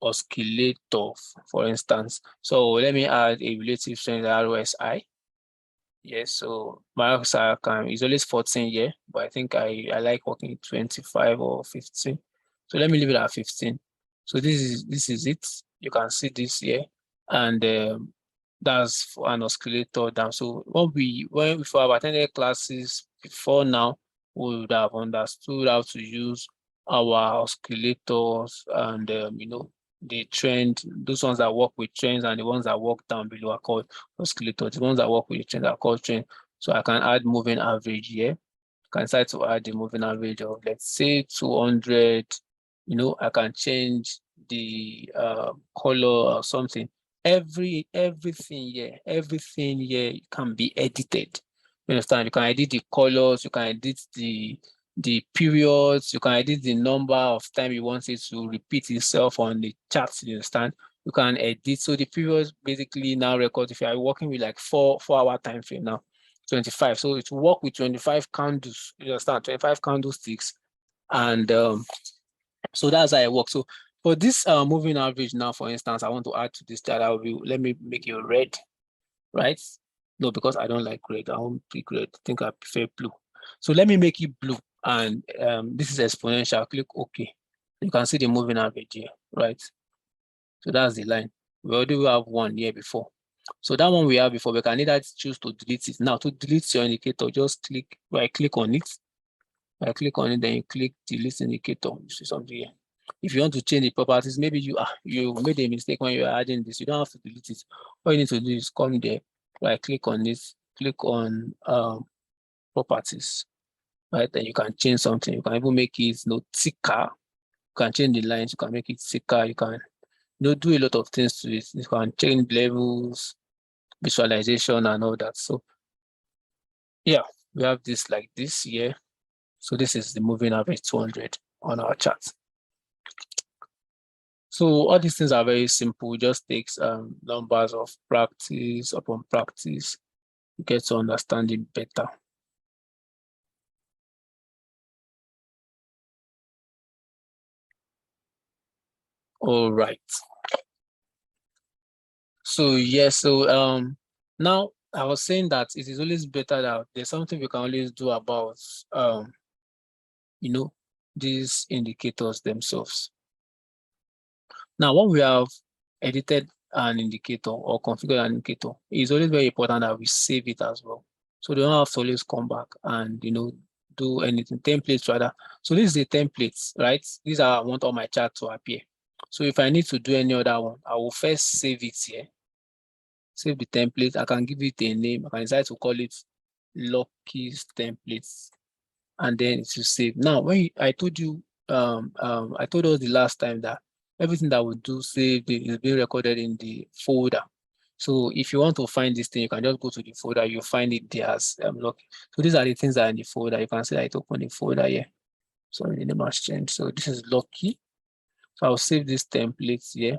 oscillator, for instance. So let me add a relative strength RSI. Yes, so my RSI is always 14 here, but I think I like working 25 or 15. So let me leave it at 15. So this is it. You can see this here, and that's for an oscillator down. So when we have attended classes before now, we would have understood how to use our oscillators and the trend. Those ones that work with trends and the ones that work down below are called oscillators. The ones that work with the trend are called trend. So I can add moving average here. I can decide to add the moving average of, let's say, 200. I can change the color or something. Everything here can be edited. You understand? You can edit the colors, you can edit the periods, you can edit the number of time you want it to repeat itself on the charts. You understand? You can edit. So the periods basically now record if you are working with like 4-hour time frame now, 25. So it will work with 25 candles. You understand? 25 candlesticks, and so that's how it works. So for this moving average now, for instance, I want to add to this chart. Let me make it red, right? No, because I don't like red. I won't pick red. I think I prefer blue. So let me make it blue. And this is exponential. Click OK. You can see the moving average here, right? So that's the line. We already have one here before. So that one we have before, we can either choose to delete it. Now to delete your indicator, just right-click on it. I click on it, then you click delete indicator. You see something here. If you want to change the properties, maybe you made a mistake when you are adding this. You don't have to delete it. All you need to do is come there, right? Click on this, click on properties, right? Then you can change something. You can even make it thicker. You can change the lines. You can make it thicker. You can do a lot of things to it. You can change levels, visualization, and all that. So yeah, we have this like this here. So this is the moving average 200 on our chart. So all these things are very simple. It just takes numbers of practice upon practice to get to understand it better. All right. So yes, so now I was saying that it is always better that there's something we can always do about these indicators themselves. Now, when we have edited an indicator or configured an indicator, it's always very important that we save it as well. So they don't have to always come back and do anything. Templates rather. So this is the templates, right? These are I want all my chart to appear. So if I need to do any other one, I will first save it here. Save the template. I can give it a name. I can decide to call it Lucky's templates, and then it will save. Now, when I told you, I told us the last time that everything that we do save is being recorded in the folder. So if you want to find this thing, you can just go to the folder. You'll find it there as Lucky. So these are the things that are in the folder. You can see that it open the folder here. So the name has changed. So this is Lucky. So I'll save this template here.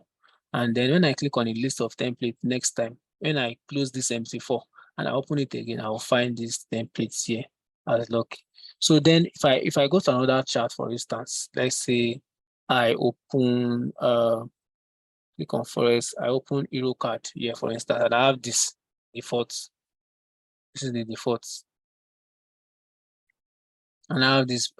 And then when I click on the list of templates next time, when I close this MT4 and I open it again, I'll find these templates here as lucky. So then if I go to another chart, for instance, let's say I open click on Forex, I open Euro card here, for instance, and I have this default. This is the default. And I have this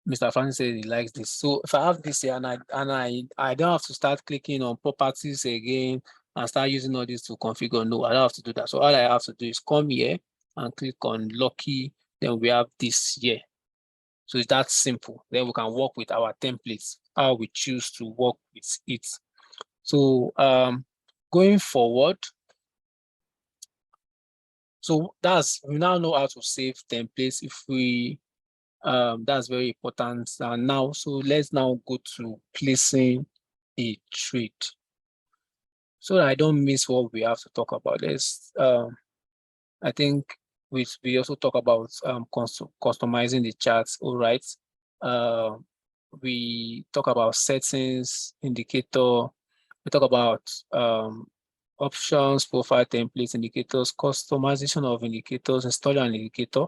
Mr. Francis said he likes this. So if I have this here and I don't have to start clicking on properties again and start using all this to configure. No, I don't have to do that. So all I have to do is come here and click on Lucky. Then we have this here. So it's that simple. Then we can work with our templates, how we choose to work with it. So going forward, so we now know how to save templates. If we that's very important. And now, so let's now go to placing a trade so that I don't miss what we have to talk about. I think we also talk about customizing the charts. All right. We talk about settings, indicator. We talk about options, profile templates, indicators, customization of indicators, install an indicator.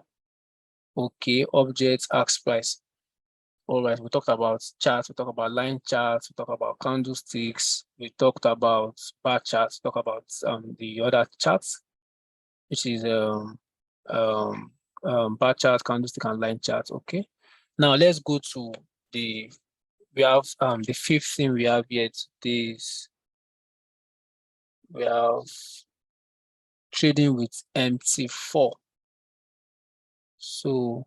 Okay, objects, ask price. All right, we talked about charts, we talked about line charts, we talked about candlesticks, we talked about bar charts, we talked about the other charts, which is bar chart, candlestick, and line chart. Okay. Now let's go to we have the fifth thing we have here today is we have trading with MT4. So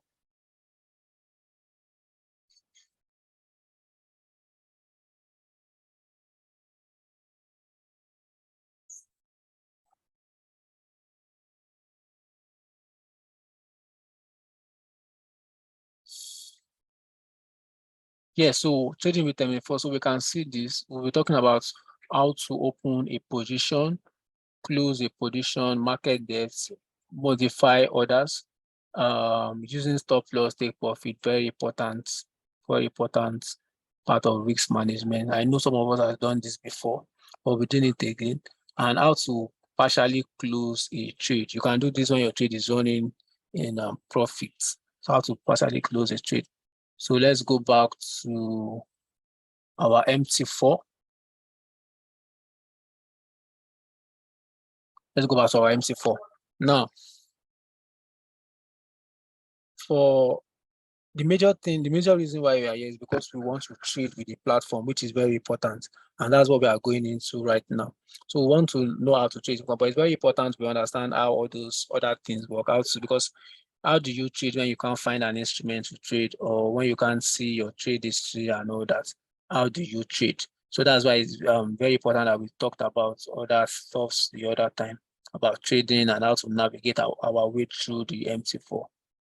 yeah, so trading with MT4. So we can see this. We'll be talking about how to open a position, close a position, market depth, modify orders, using stop loss, take profit, very important part of risk management. I know some of us have done this before, but we're doing it again. And how to partially close a trade. You can do this when your trade is running in profits. So how to partially close a trade. So let's go back to our MT4. Let's go back to our MT4. Now, for the major reason why we are here is because we want to trade with the platform, which is very important. And that's what we are going into right now. So we want to know how to trade, but it's very important we understand how all those other things work out. Because how do you trade when you can't find an instrument to trade, or when you can't see your trade history and all that? How do you trade? So that's why it's very important that we talked about other stuffs the other time about trading and how to navigate our way through the MT4.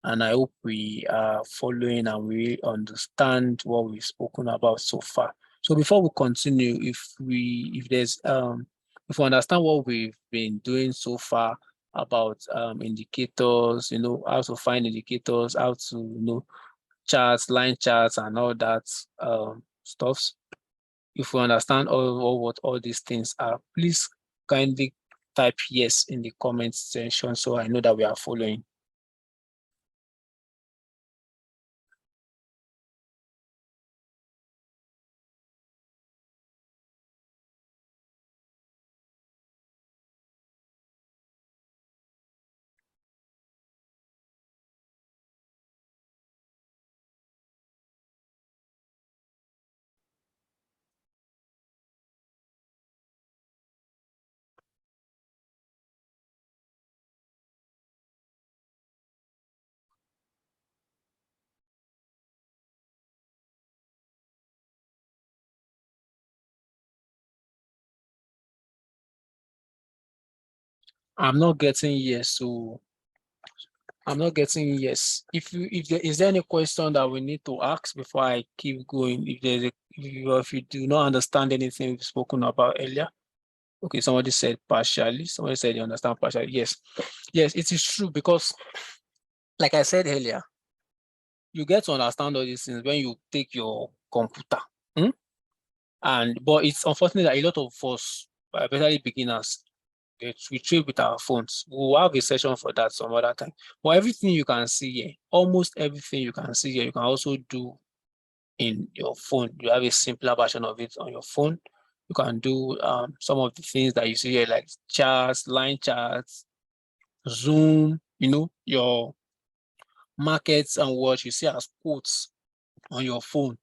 And I hope we are following and we understand what we've spoken about so far. So before we continue, if we understand what we've been doing so far about indicators, how to find indicators, how to charts, line charts, and all that stuff. If we understand what all these things are, please kindly type yes in the comments section so I know that we are following. I'm not getting yes, so I'm not getting yes. If there any question that we need to ask before I keep going, if you do not understand anything we've spoken about earlier. Okay, somebody said partially. Somebody said you understand partially. Yes, it is true, because like I said earlier, you get to understand all these things when you take your computer. But it's unfortunate that a lot of us, especially beginners, we trade with our phones. We'll have a session for that some other time. But everything you can see here, almost everything you can see here, you can also do in your phone. You have a simpler version of it on your phone. You can do some of the things that you see here, like charts, line charts, Zoom, your markets and what you see as quotes on your phone.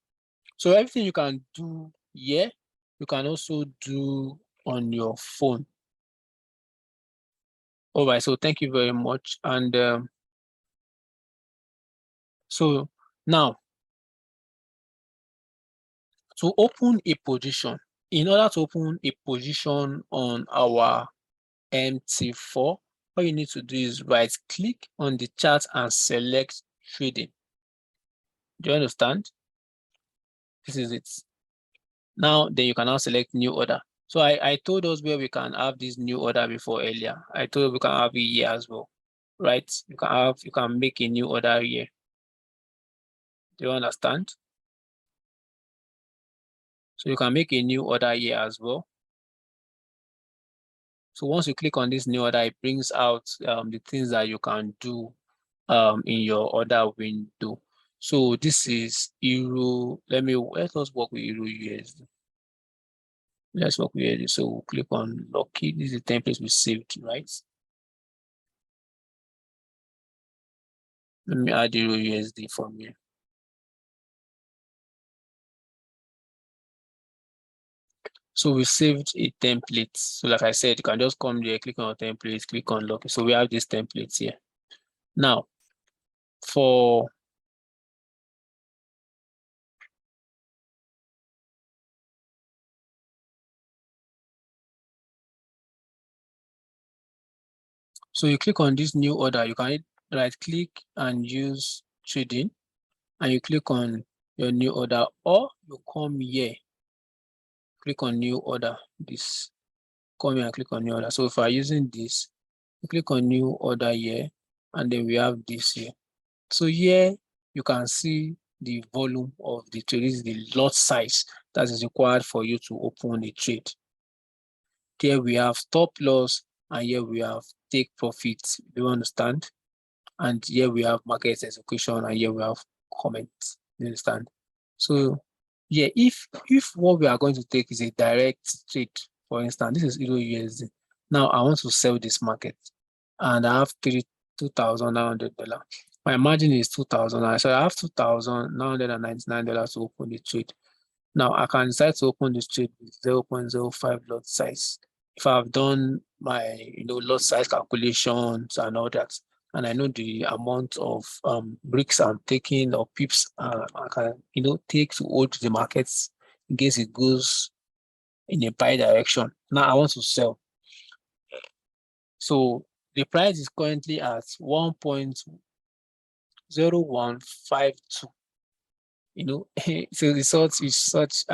So everything you can do here, you can also do on your phone. All right, so thank you very much. And so now, to open a position, in order to open a position on our MT4, all you need to do is right click on the chart and select trading. Do you understand? This is it. Now, then you can now select new order. So I told us where we can have this new order before earlier. I told you we can have it here as well, right? You can make a new order here. Do you understand? So you can make a new order here as well. So once you click on this new order, it brings out the things that you can do in your order window. So this is Euro. Let us work with Euro USD. Let's work with USD. So we'll click on Lucky. This is the template we saved, right? Let me add Euro USD from here. So we saved a template. So like I said, you can just come there, click on templates, click on Lucky. So we have these templates here. Now, so you click on this new order. You can right click and use trading, and you click on your new order, or you come here, click on new order. This, come here and click on new order. So if we're using this, you click on new order here, and then we have this here. So here you can see the volume of the trade. This is the lot size that is required for you to open a trade. Here we have stop loss, and here we have take profits. Do you understand? And here we have market execution, and here we have comments. You understand? So yeah, if what we are going to take is a direct trade, for instance, this is Euro USD. Now I want to sell this market, and I have $2,900. My margin is $2,000. So I have $2,999 to open the trade. Now I can decide to open this trade with 0.05 lot size. If I've done my lot size calculations and all that, and I know the amount of bricks I'm taking or pips I can take to hold the markets in case it goes in a buy direction. Now I want to sell. So the price is currently at 1.0152. So the result is such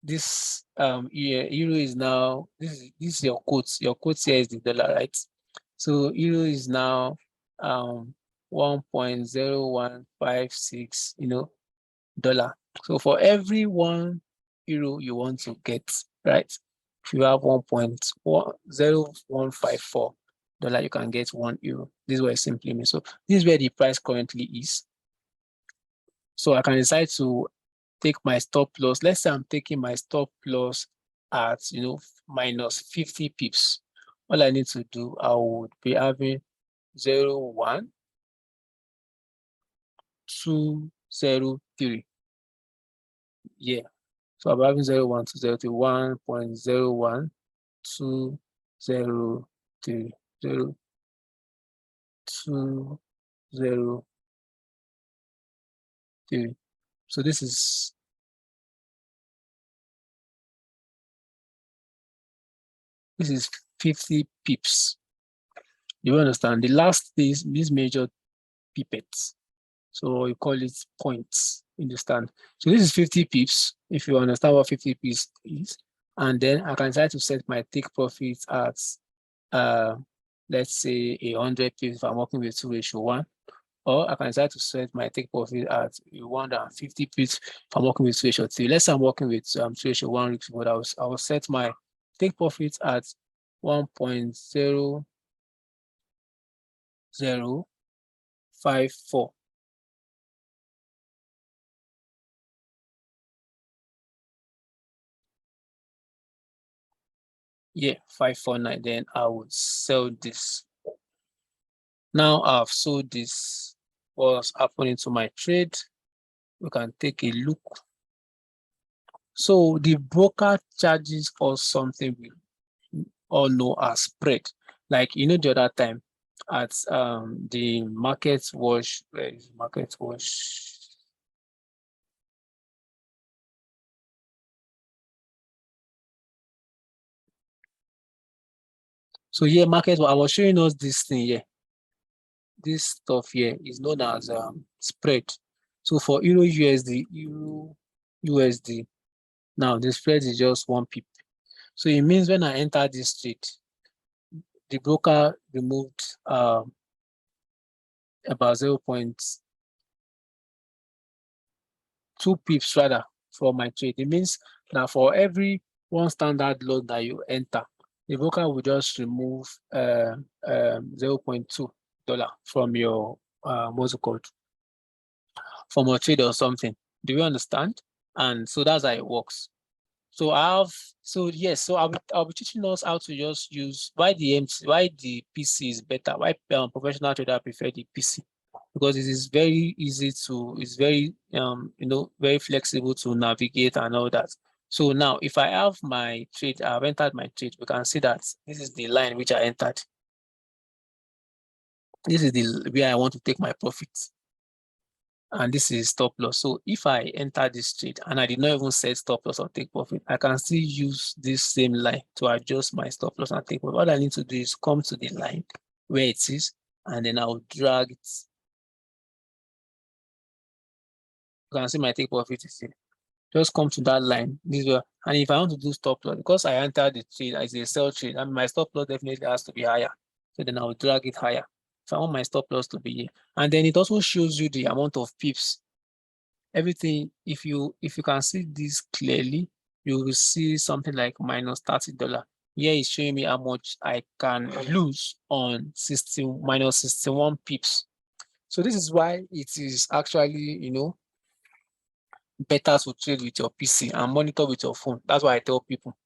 this euro is now, this is your quotes. Your quotes here is the dollar, right? So euro is now 1.0156 dollar. So for every 1 euro you want to get, right? If you have 1.0154 dollar, you can get 1 euro. This is what it simply means. So this is where the price currently is. So I can decide to take my stop loss. Let's say I'm taking my stop loss at minus 50 pips. All I need to do, I would be having 0.1,203. Yeah. So I'm having 0.1,203, 1.01,203, 0.203. So this is this is 50 pips. You understand? The last is these major pipettes. So you call it points. Understand? So this is 50 pips, if you understand what 50 pips is. And then I can try to set my take profits at let's say 100 pips if I'm working with 2:1, or I can decide to set my take profit at 150 pips if I'm working with ratio 3. Let's say I'm working with ratio 1 risk, but I will set my take profit at 1.0054. Yeah, 549. Then I would sell this. Now I've sold this. What's happening to my trade? We can take a look. So the broker charges us something we all know as spread. Like the other time at the market wash, where is market wash? So here, market, I was showing us this thing here. This stuff here is known as spread. So for Euro USD, Euro USD, now the spread is just 1 pip. So it means when I enter this trade, the broker removed about 0.2 pips rather from my trade. It means that for every one standard load that you enter, the broker will just remove $0.2 from your what's it called, from a trade or something. Do you understand? And so that's how it works. So yes, so I'll be teaching us how to just use why the PC is better, why professional trader prefer the PC, because it is very easy to, it's very very flexible to navigate and all that. So now if I have my trade, I've entered my trade, we can see that this is the line which I entered. This is the where I want to take my profits. And this is stop loss. So if I enter this trade and I did not even set stop loss or take profit, I can still use this same line to adjust my stop loss and take profit. All I need to do is come to the line where it is, and then I'll drag it. You can see my take profit is here. Just come to that line. This way. And if I want to do stop loss, because I entered the trade as a sell trade, and my stop loss definitely has to be higher. So then I'll drag it higher. So I want my stop loss to be here. And then it also shows you the amount of pips. Everything, if you can see this clearly, you will see something like minus $30. Here is showing me how much I can lose on minus 61 pips. So this is why it is actually, better to trade with your PC and monitor with your phone. That's why I tell people,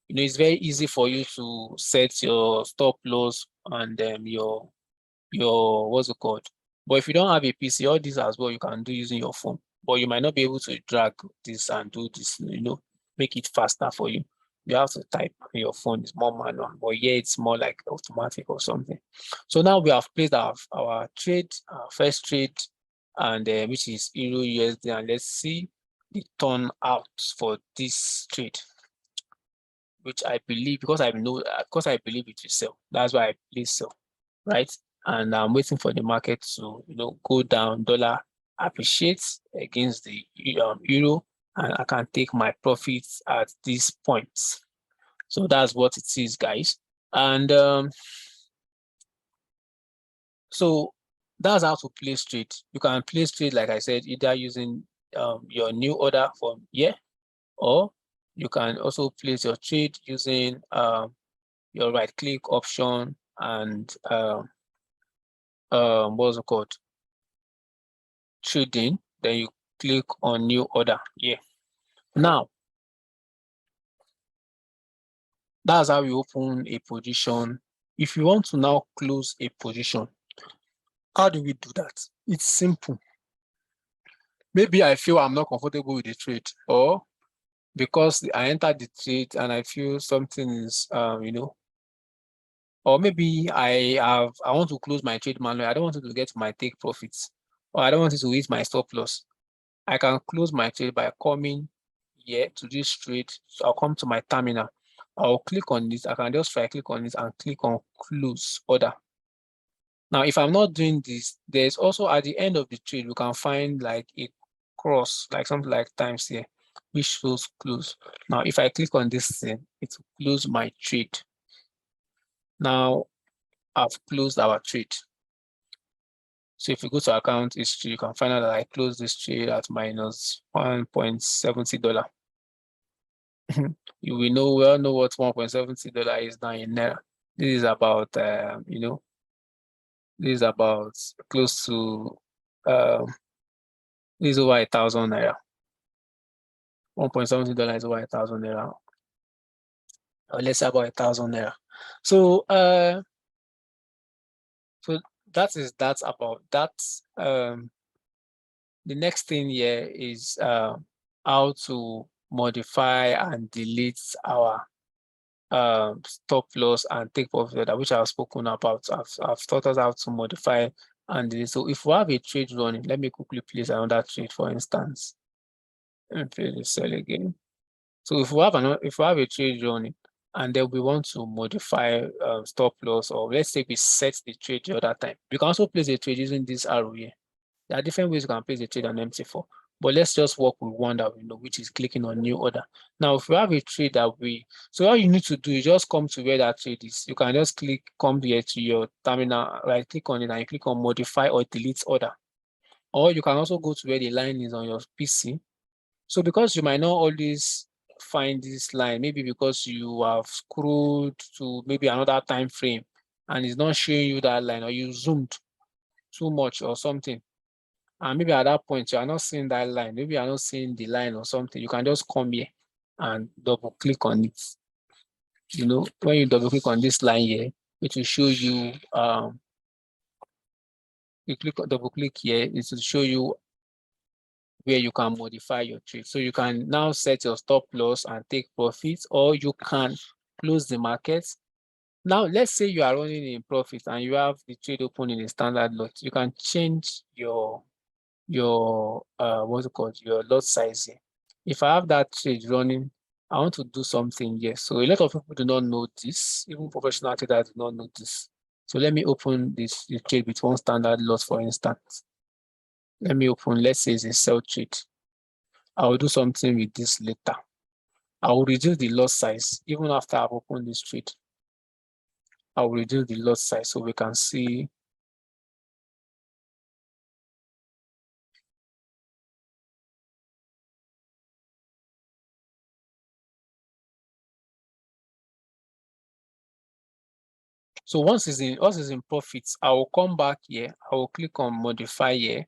it's very easy for you to set your stop loss and your what's it called. But if you don't have a PC, all this as well you can do using your phone. But you might not be able to drag this and do this, make it faster for you. You have to type on your phone, it's more manual, but yeah, it's more like automatic or something. So now we have placed our trade, our first trade, and which is Euro USD, and let's see the turnout for this trade, which I believe, because I believe it will sell. That's why I place sell, right? And I'm waiting for the market to go down, dollar appreciates against the euro, and I can take my profits at this point. So that's what it is, guys. And so that's how to place trade. You can place trade, like I said, either using your new order from here, or you can also place your trade using your right click option and what's it called, trading, then you click on new order here. Now that's how you open a position. If you want to now close a position, how do we do that? It's simple. Maybe I feel I'm not comfortable with the trade, or because I entered the trade and I feel something is or maybe I want to close my trade manually. I don't want it to get my take profits, or I don't want it to hit my stop loss. I can close my trade by coming here to this trade. So I'll come to my terminal. I'll click on this. I can just right click on this and click on close order. Now, if I'm not doing this, there's also at the end of the trade, we can find like a cross, like something like times here, which shows close. Now, if I click on this thing, it will close my trade. Now, I've closed our trade. So if you go to account history, you can find out that I closed this trade at minus $1.70. You will know, well know what $1.70 is now in Naira. This is about, you know, this is about close to, this is over 1,000 Naira. $1.70 is over 1,000 Naira. Or let's say about 1,000 Naira. So, so that is, that's about that. The next thing here is how to modify and delete our stop loss and take profit order, which I've spoken about. I've taught us how to modify and delete. So if we have a trade running, let me quickly place another trade, for instance. Let me play the sell again. So if we have a trade running, and then we want to modify stop loss, or let's say we set the trade the other time, we can also place a trade using this arrow here. There are different ways you can place a trade on MT4, but let's just work with one that we know, which is clicking on new order. Now, if we have a trade that so all you need to do is just come to where that trade is. You can just come here to your terminal, right click on it, and you click on modify or delete order. Or you can also go to where the line is on your PC. So because you might not always find this line, maybe because you have scrolled to maybe another time frame and it's not showing you that line, or you zoomed too much or something, and maybe at that point you are not seeing that line, maybe you are not seeing the line or something, you can just come here and double click on it. You know, when you double click on this line here, it will show you, you double click here, it will show you where you can modify your trade. So you can now set your stop loss and take profits, or you can close the market. Now, let's say you are running in profit and you have the trade open in a standard lot. You can change your what's it called, your lot size here. If I have that trade running, I want to do something here. So a lot of people do not know this, even professional traders do not know this. So let me open the trade with one standard lot, for instance. Let me open, let's say it's a sell trade. I will do something with this later. I will reduce the lot size even after I've opened this trade. I will reduce the lot size so we can see. So once it's in profits, I will come back here. I will click on modify here,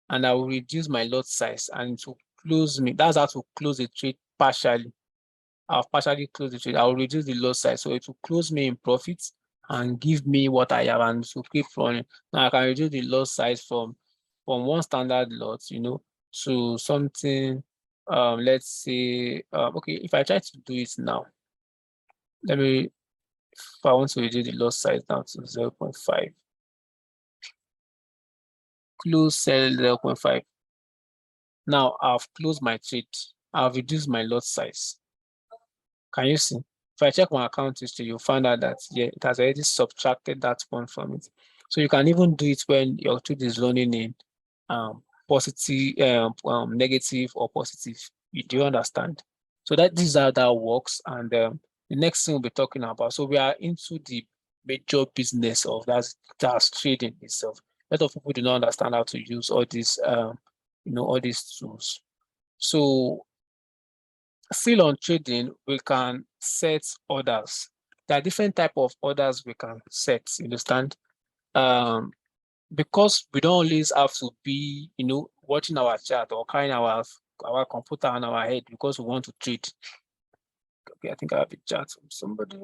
and I will reduce my lot size, and to close me. That's how to close the trade partially. I've partially closed the trade. I will reduce the lot size, so it will close me in profits and give me what I have, and to keep running. Now I can reduce the lot size from one standard lot, you know, to something. Let's say, okay, if I try to do it now, if I want to reduce the lot size down to 0.5, close sell 0.5. Now I've closed my trade. I've reduced my lot size. Can you see? If I check my account history, you'll find out that, yeah, it has already subtracted that one from it. So you can even do it when your trade is running in positive, negative or positive. Do you understand? So this is how that works. And the next thing we'll be talking about. So we are into the major business of that's trading itself. A lot of people do not understand how to use all these, all these tools. So still on trading, we can set orders. There are different type of orders we can set, you understand? Because we don't always have to be, watching our chart or carrying our computer on our head because we want to trade. Okay, I think I have a chat from somebody.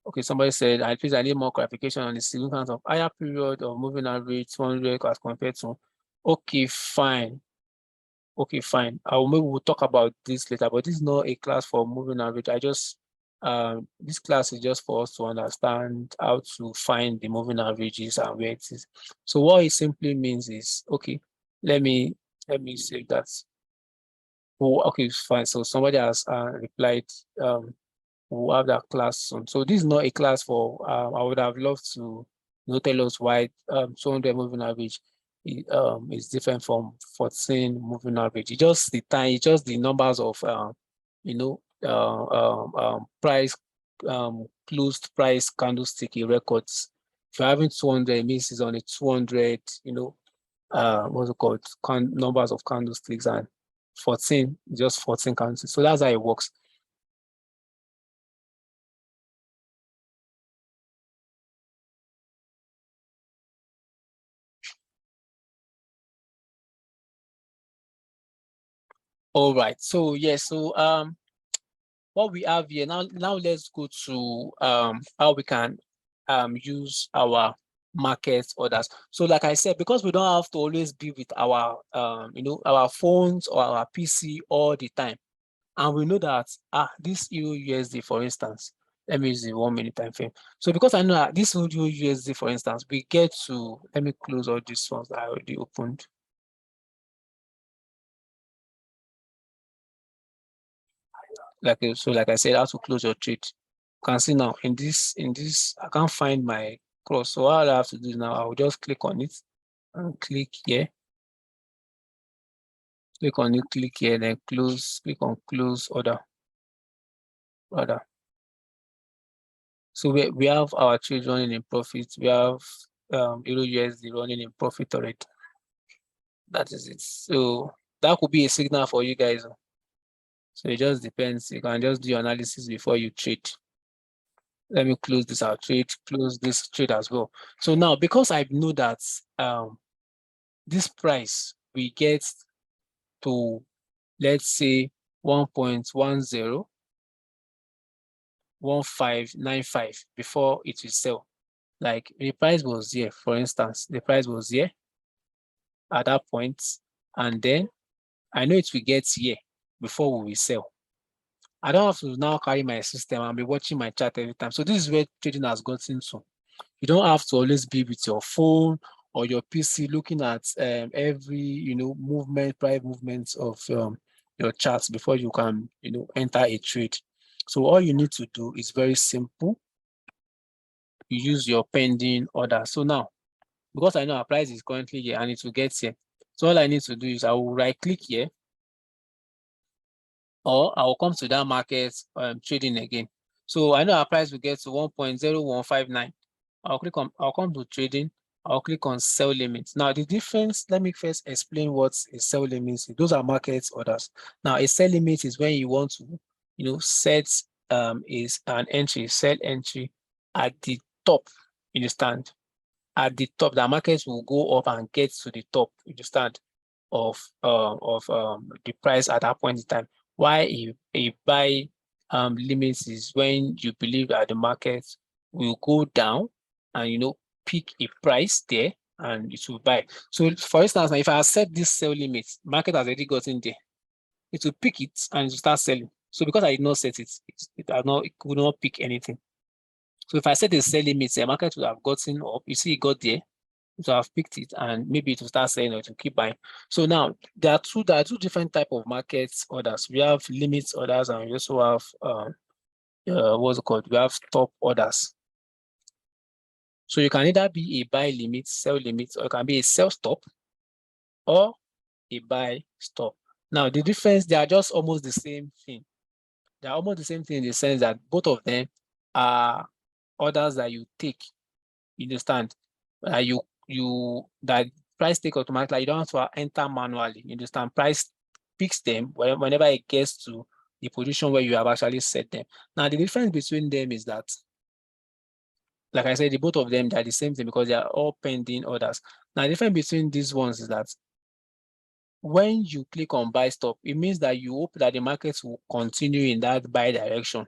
Okay, somebody said, I need more clarification on the significance of higher period of moving average 200 as compared to. Okay, fine. Okay, fine. Maybe we'll talk about this later, but this is not a class for moving average. This class is just for us to understand how to find the moving averages and where it is. So what it simply means is, okay, let me say that. Oh, okay, fine. So somebody has replied, we'll have that class soon. So this is not a class for, I would have loved to tell us why 200 moving average is different from 14 moving average. It's just the time, it's just the numbers of, price, closed price candlestick records If you're having 200, it means it's on a 200, what's it called, numbers of candlesticks, and 14, just 14 candlesticks. So that's how it works. All right. So what we have here now let's go to how we can use our market orders. So like I said, because we don't have to always be with our our phones or our PC all the time, and we know that this Euro USD, for instance, let me use the 1 minute time frame. So because I know that this Euro USD, for instance, we get to, let me close all these ones that I already opened. Like I said, how to close your trade. You can see now in this I can't find my cross. So all I have to do now, I'll just click on it and click here. Click on it, click here, then close, click on close order. So we have our trade running in profit. We have Euro USD running in profit already. That is it. So that could be a signal for you guys. So it just depends. You can just do your analysis before you trade. Let me close this out trade, close this trade as well. So now, because I know that this price we get to, let's say 1.101595 before it will sell. Like the price was here, for instance, the price was here at that point, and then I know it will get here before we will sell. I don't have to now carry my system and be watching my chart every time. So this is where trading has gotten to. You don't have to always be with your phone or your PC looking at every movement, price movements of your charts before you can enter a trade. So all you need to do is very simple. You use your pending order. So now, because I know our price is currently here and it will get here, so all I need to do is I will right click here, or I will come to that market trading again. So I know our price will get to 1.0159. I'll come to trading. I'll click on sell limits. Now the difference, let me first explain what a sell limit is. Those are market orders. Now a sell limit is when you want to, set is an entry, sell entry at the top, you understand? At the top, the market will go up and get to the top, you understand, of the price at that point in time. Why a buy limits is when you believe that the market will go down and pick a price there and it will buy. So for instance, if I set this sell limit, market has already gotten there, it will pick it and it will start selling. So because I did not set it, it could not pick anything. So if I set a sell limit, the market would have gotten up. You see, it got there. So I've picked it, and maybe it will start selling or to keep buying. So now there are two different type of market orders. We have limit orders, and we also have what's it called? We have stop orders. So you can either be a buy limit, sell limit, or it can be a sell stop or a buy stop. Now the difference, they are just almost the same thing. They are almost the same thing in the sense that both of them are orders that you take. You understand? That price take automatically. You don't have to enter manually. You understand? Price picks them whenever it gets to the position where you have actually set them. Now the difference between them is that, like I said, both of them, they're the same thing because they are all pending orders. Now the difference between these ones is that when you click on buy stop, it means that you hope that the market will continue in that buy direction.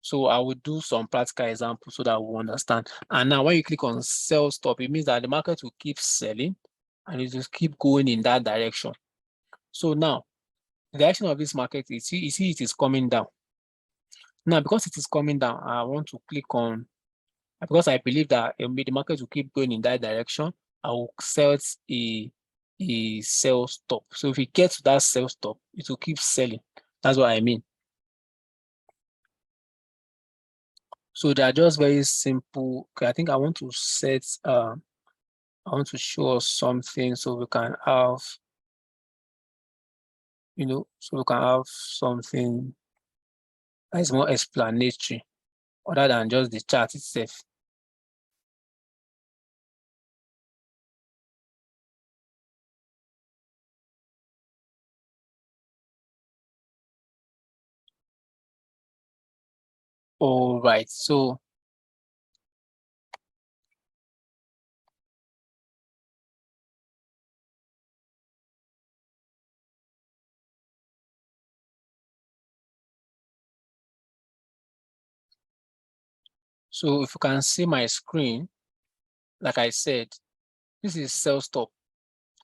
So I will do some practical examples so that we understand. And now when you click on sell stop, it means that the market will keep selling and it will keep going in that direction. So now the direction of this market, you see it is coming down. Now, because it is coming down, I want to click on, because I believe that the market will keep going in that direction, I will set a sell stop. So if it gets to that sell stop, it will keep selling. That's what I mean. So they are just very simple. Okay, I think I want to set, I want to show us something so we can have, so we can have something that is more explanatory other than just the chart itself. All right, so if you can see my screen, like I said, this is sell stop.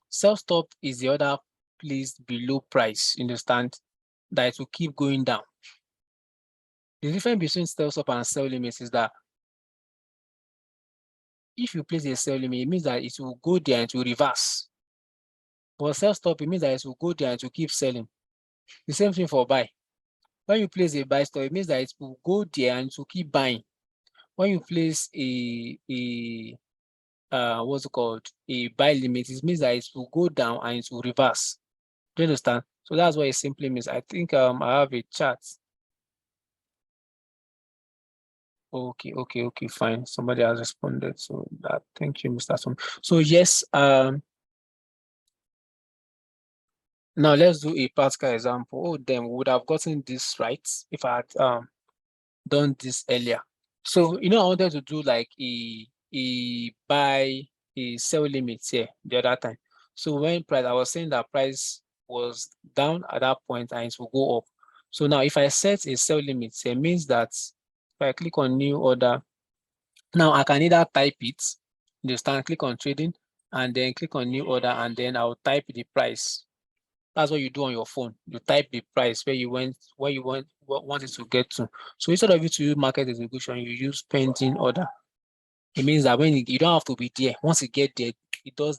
Sell stop is the other place below price, you understand, that it will keep going down. The difference between sell stop and sell limits is that if you place a sell limit, it means that it will go there and it will reverse. But sell stop, it means that it will go there and it will keep selling. The same thing for buy. When you place a buy stop, it means that it will go there and it will keep buying. When you place what's it called, a buy limit, it means that it will go down and it will reverse. Do you understand? So that's what it simply means. I think I have a chart. Okay, fine. Somebody has responded. So that, thank you, Mr. Tom. So yes, now let's do a practical example. Oh, then we would have gotten this right if I had done this earlier. So I wanted to do like a buy, a sell limit here the other time. So when price, I was saying that price was down at that point and it will go up. So now if I set a sell limit, it means that if I click on new order, now I can either type it, click on trading, and then click on new order, and then I'll type the price. That's what you do on your phone. You type the price where you want it to get to. So instead of you to use market execution, you use pending order. It means that when you don't have to be there. Once you get there, it does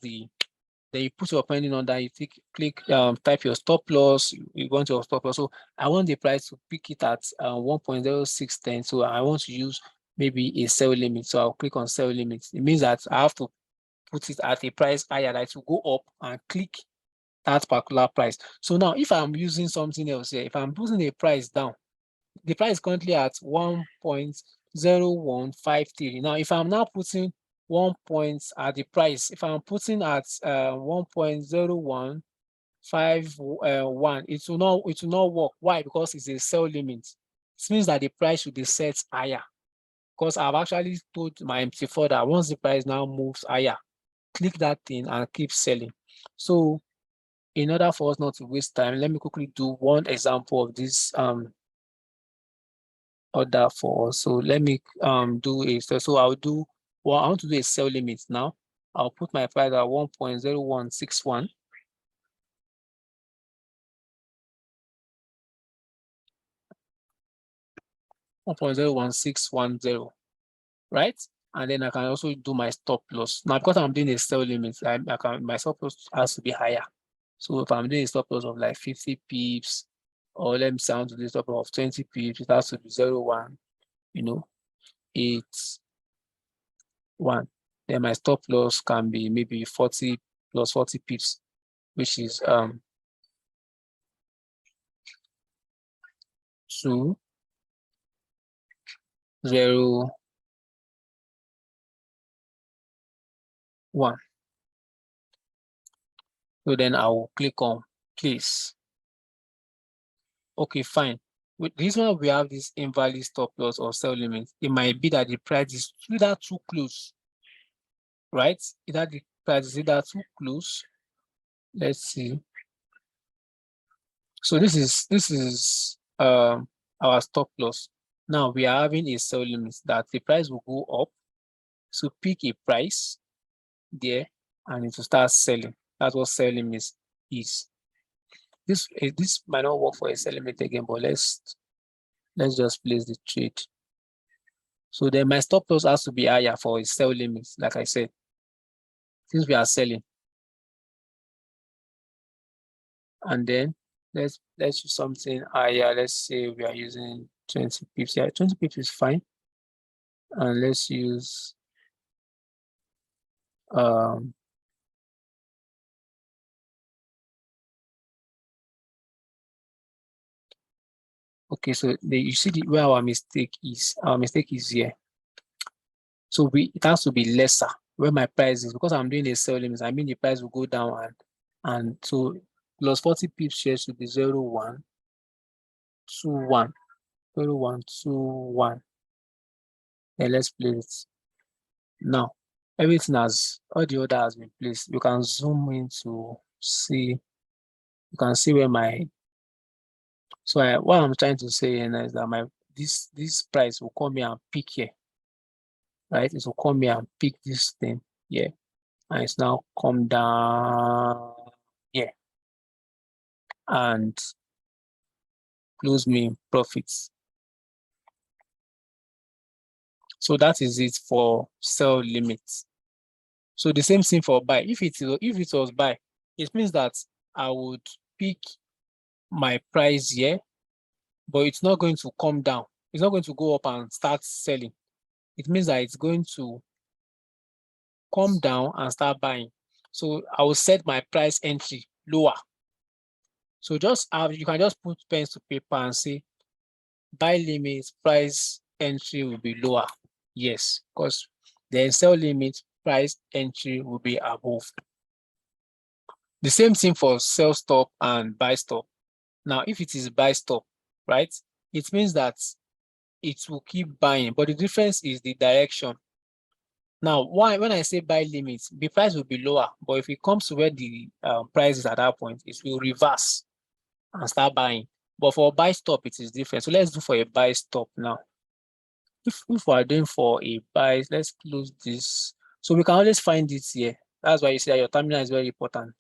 then you put your pending order, you click type your stop loss, you want your stop loss. So I want the price to pick it at 1.0610. So I want to use maybe a sell limit. So I'll click on sell limit. It means that I have to put it at a price higher, that to go up and click that particular price. So now if I'm using something else here, if I'm putting a price down, the price is currently at 1.0153. Now, if I'm now putting 1 point at the price, if I'm putting at 1.0151, it will not work. Why? Because it's a sell limit. It means that the price should be set higher. Because I've actually told my MT4 that once the price now moves higher, click that thing and keep selling. So in order for us not to waste time, let me quickly do one example of this order for us. So let me do a so I'll do I want to do a sell limit now. I'll put my price at 1.0161. Right? And then I can also do my stop loss. Now, because I'm doing a sell limit, my stop loss has to be higher. So if I'm doing a stop loss of like 50 pips, or let me say I want to do a stop loss of 20 pips, it has to be 0.1, 8.1. Then my stop loss can be maybe 40 plus 40 pips, which is 2, 0, 1. So then I will click on place. Okay, fine. With this one, we have this invalid stop loss or sell limit. It might be that the price is either too close, right? Either the price is either too close. Let's see. So this is our stop loss. Now we are having a sell limit that the price will go up. So pick a price there and it will start selling. That's what sell limit is. This might not work for a sell limit again, but let's just place the trade. So then my stop loss has to be higher for a sell limit, like I said, since we are selling. And then let's use something higher. Let's say we are using 20 pips. Yeah, 20 pips is fine. And let's use okay, so you see where our mistake is. Our mistake is here. So it has to be lesser where my price is, because I'm doing a sell limit. I mean the price will go down and so plus 40 pips here should be 0.121. 0.121. Then let's place it. Now, everything has, all the order has been placed. You can zoom in to see, you can see where my, so what I'm trying to say here is that this price will come here and pick here, right? It will come here and pick this thing here, and it's now come down here and close me in profits. So that is it for sell limits. So the same thing for buy. If it was buy, it means that I would pick my price here, but it's not going to come down. It's not going to go up and start selling. It means that it's going to come down and start buying. So I will set my price entry lower. So you can just put pens to paper and say buy limit price entry will be lower. Yes, because the sell limit price entry will be above. The same thing for sell stop and buy stop. Now, if it is buy stop, right, it means that it will keep buying, but the difference is the direction. Now, when I say buy limit, the price will be lower, but if it comes to where the price is at that point, it will reverse and start buying. But for buy stop, it is different. So let's do for a buy stop now. If we are doing for a buy, let's close this. So we can always find it here. That's why you see that your terminal is very important.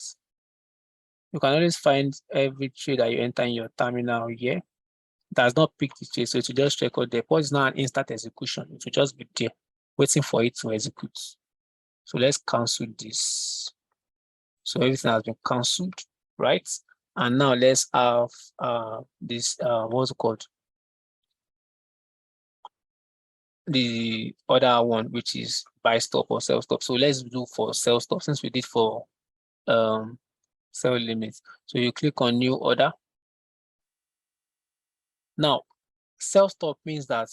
You can always find every trade that you enter in your terminal here. It does not pick the trade, so it will just record there. But it's not an instant execution. It will just be there, waiting for it to execute. So let's cancel this. So everything has been cancelled, right? And now let's have this, what's it called? The other one, which is buy stop or sell stop. So let's do for sell stop since we did for sell limits. So you click on new order. Now, sell stop means that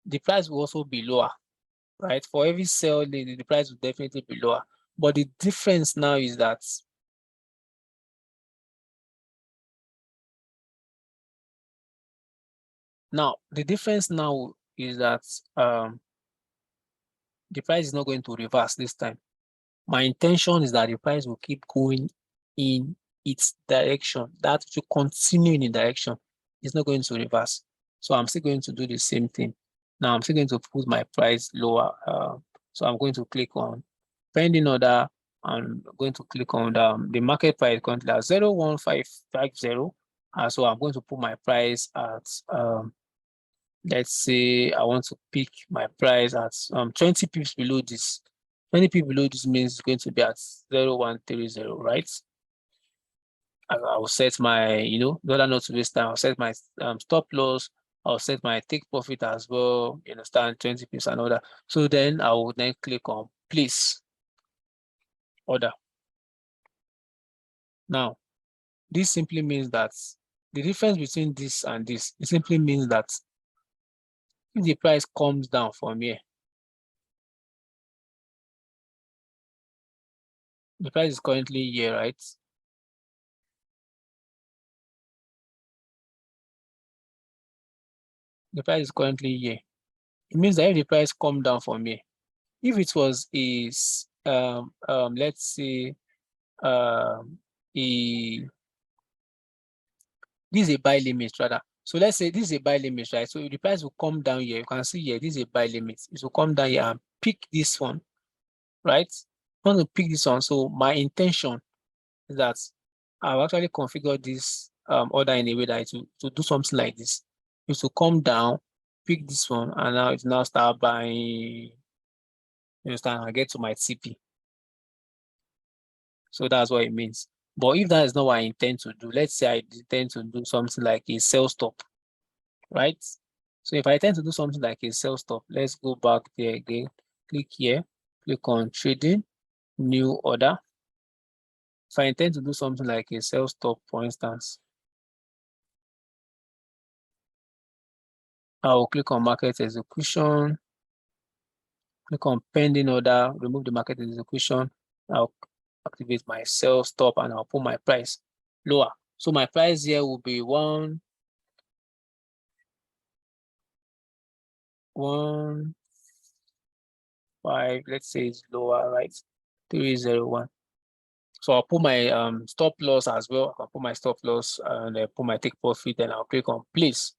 the price will also be lower, right? For every sell, the price will definitely be lower. But the difference now is that the price is not going to reverse this time. My intention is that the price will keep going in its direction. That will continue in the direction. It's not going to reverse. So I'm still going to do the same thing. Now I'm still going to put my price lower. So I'm going to click on pending order. I'm going to click on the market price currently at 01550. So I'm going to put my price at let's say I want to pick my price at 20 pips below this. 20 pips below this means it's going to be at 0130, right? I will set my, the other not to waste time, I'll set my stop loss, I'll set my take profit as well, you understand, 20 pips and all that. So then I will then click on place order. Now, this simply means that the difference between this and this, it simply means that if the price comes down from here, the price is currently here, right? The price is currently here. It means that if the price come down from here, if it was let's say this is a buy limit rather. So let's say this is a buy limit, right? So if the price will come down here, you can see here, this is a buy limit. It will come down here and pick this one, right? I want to pick this one. So my intention is that I've actually configured this order in a way that to do something like this. It will come down, pick this one, and now it's now start buying. You understand? I get to my TP. So that's what it means. But if that is not what I intend to do, let's say I intend to do something like a sell stop, right? So if I intend to do something like a sell stop, let's go back there again. Click here, click on trading, new order. If I intend to do something like a sell stop, for instance, I will click on market execution, click on pending order, remove the market execution. I'll activate my sell stop and I'll put my price lower. So my price here will be 1, 5, let's say it's lower, right? 301. So I'll put my stop loss as well. I'll put my stop loss and put my take profit, and I'll click on place.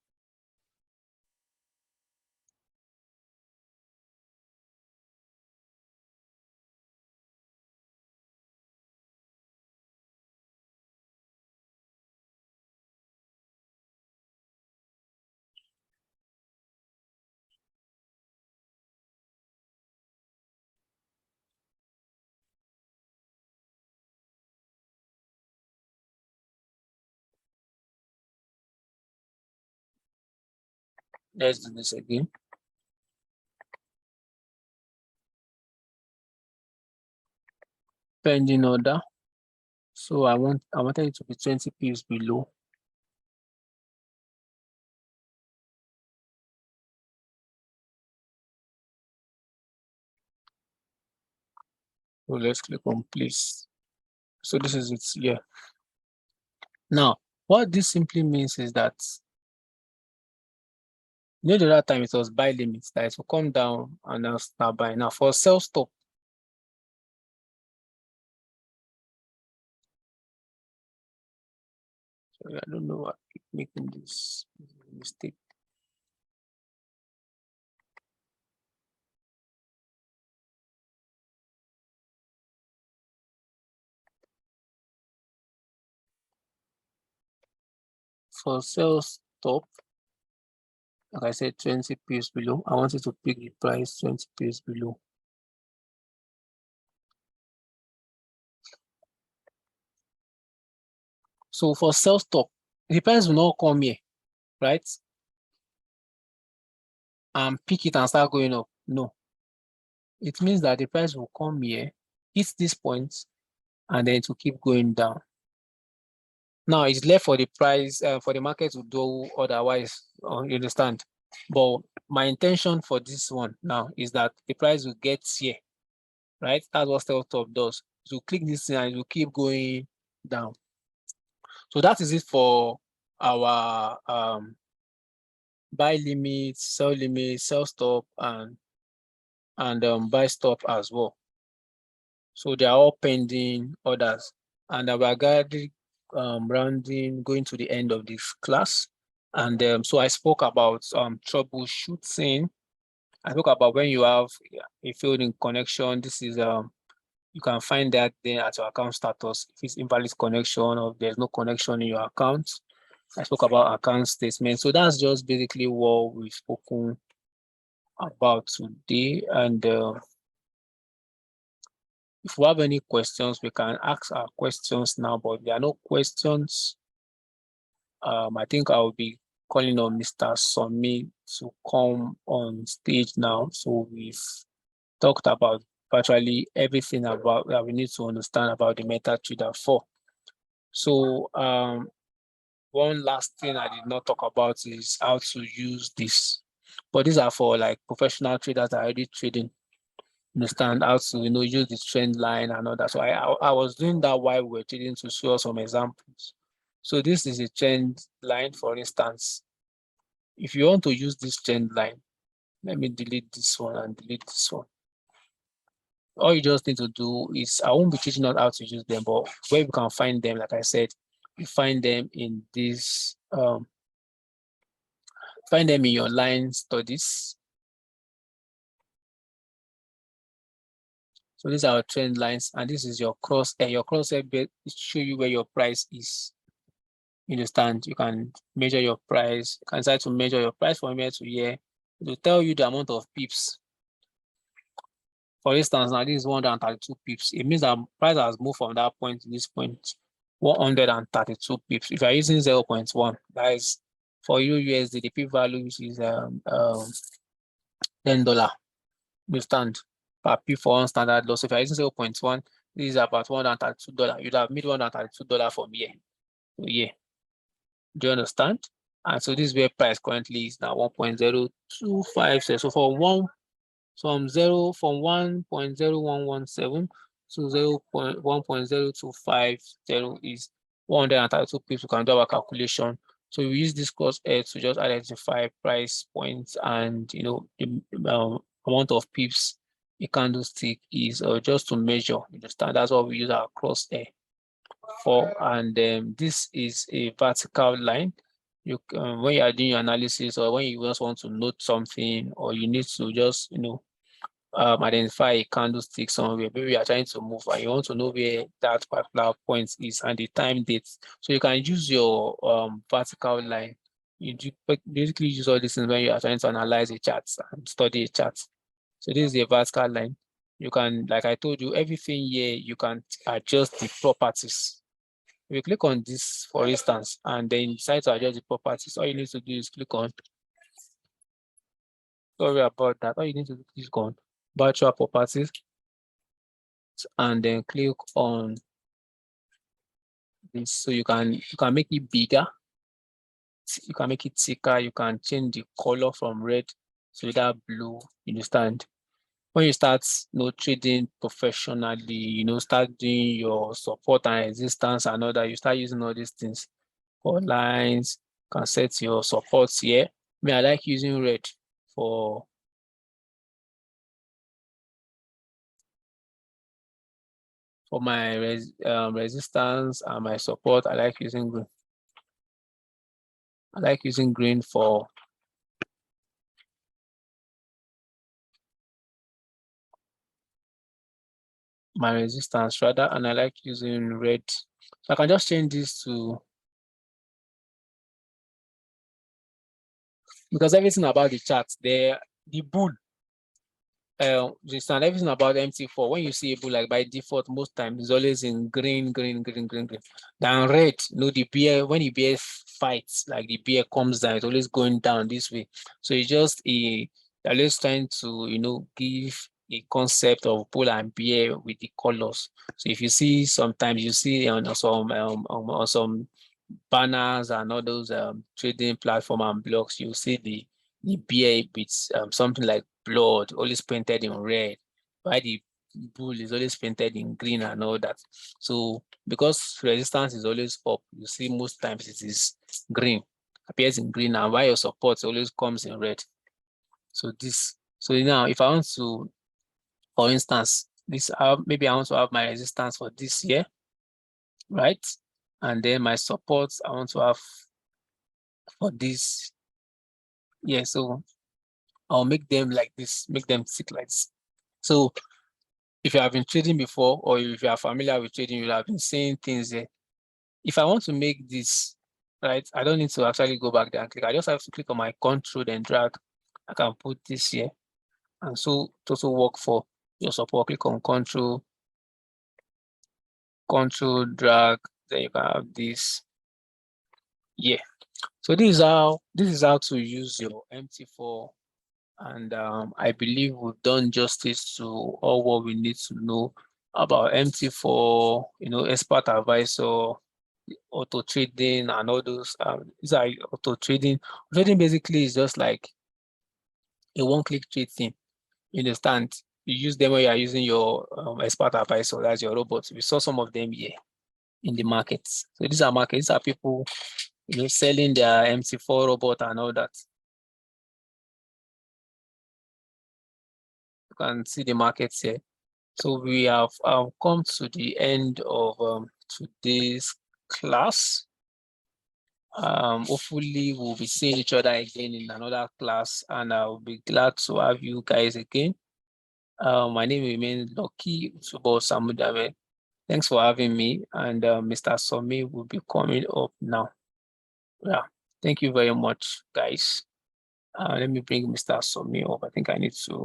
Let's do this again. Pending order. So I wanted it to be 20 pips below. So let's click on place. So this is it here. Now, what this simply means is that, you know, the other time it was buy limits that it will come down and now start buying. Now for sell stop, sorry, I don't know what making this mistake. For sell stop, like I said, 20 pips below. I wanted to pick the price 20 pips below. So for sell stop, the price will not come here, right? And pick it and start going up. No. It means that the price will come here, hit this point, and then it will keep going down. Now it's left for the price, for the market to do otherwise, you understand? But my intention for this one now is that the price will get here, right? That's what sell stop does. So click this and it will keep going down. So that is it for our buy limits, sell stop, and buy stop as well. So they are all pending orders, and we are gradually rounding, going to the end of this class. And so I spoke about troubleshooting. I spoke about when you have a failing connection. This is you can find that then at your account status if it's invalid connection or there's no connection in your account. I spoke about account statement. So that's just basically what we've spoken about today. And if we have any questions, we can ask our questions now, but there are no questions. I think I will be calling on Mr. Somi to come on stage now. So we've talked about virtually everything about that we need to understand about the MetaTrader 4. So one last thing I did not talk about is how to use this. But these are for like professional traders that are already trading. Understand how to use the trend line and all that. So I was doing that while we were trading to show some examples. So this is a trend line, for instance. If you want to use this trend line, let me delete this one and delete this one. All you just need to do is, I won't be teaching out how to use them, but where you can find them, like I said, you find them in this, find them in your line studies. So these are our trend lines, and this is your crosshair. Your crosshair bit show you where your price is. You understand? You can measure your price. You can decide to measure your price from here to here. It will tell you the amount of pips. For instance, now this is 132 pips. It means that price has moved from that point to this point, 132 pips. If you're using 0.1, that is for you USD, the pip value is $10. You understand? Per pip for one standard loss. So if you're using 0.1, this is about $132. You'd have made $132 from here. So yeah. Do you understand? And so this is where price currently is now 1.025. So from 1.0117 to 1.0250 is 132 pips. We can do our calculation So we use this crosshair to just identify price points and the amount of pips a candlestick is, or just to measure. You understand? That's what we use our crosshair for. And this is a vertical line. You when you are doing your analysis, or when you just want to note something, or you need to just identify a candlestick somewhere. Maybe you are trying to move and you want to know where that particular point is and the time date. So you can use your vertical line. You basically use all these things when you are trying to analyze a chart and study a chart. So this is a vertical line. You can, like I told you, everything here, you can adjust the properties. If you click on this, for instance, and then decide to adjust the properties, all you need to do is click on, sorry about that, all you need to do is click on virtual properties, and then click on this. So you can make it bigger, you can make it thicker, you can change the color from red to that blue. You understand? When you start trading professionally, start doing your support and resistance and all that, you start using all these things. For lines, you can set your supports here. I like using red for my resistance and my support. I like using green. I like using green for my resistance rather, and I like using red. So I can just change this to, because everything about the chart there, the bull, understand everything about MT4. When you see a bull, like by default, most times it's always in green. Then red, the bear, when the bear fights, like the bear comes down, it's always going down this way. So it's just always trying to, give a concept of bull and bear with the colors. So if you see, sometimes you see on some banners and all those trading platform and blogs, you see the bear with something like blood, always painted in red, while the bull is always painted in green and all that. So because resistance is always up, you see most times it is green, appears in green, and while your support always comes in red. So now if I want to, for instance, maybe I want to have my resistance for this here, right? And then my supports I want to have for this. Yeah, so I'll make them like this, make them sit like this. So if you have been trading before, or if you are familiar with trading, you'll have been seeing things there. If I want to make this, right, I don't need to actually go back there and click. I just have to click on my control and drag. I can put this here. And so it also work for your support. Click on control, drag, then you can have this. Yeah. So this is how to use your MT4. And I believe we've done justice to all what we need to know about MT4, expert advisor, auto trading, and all those. These are auto trading. Trading basically is just like a one-click trade thing. You understand? You use them when you are using your expert advisor, that's your robots. We saw some of them here in the markets. So these are markets. These are people, selling their MT4 robot and all that. You can see the markets here. So we have come to the end of today's class. Hopefully we'll be seeing each other again in another class, and I'll be glad to have you guys again. My name remains Lucky Utubo Samudame. Thanks for having me, and Mr. Somi will be coming up now. Yeah, thank you very much, guys. Let me bring Mr. Somi up. I think I need to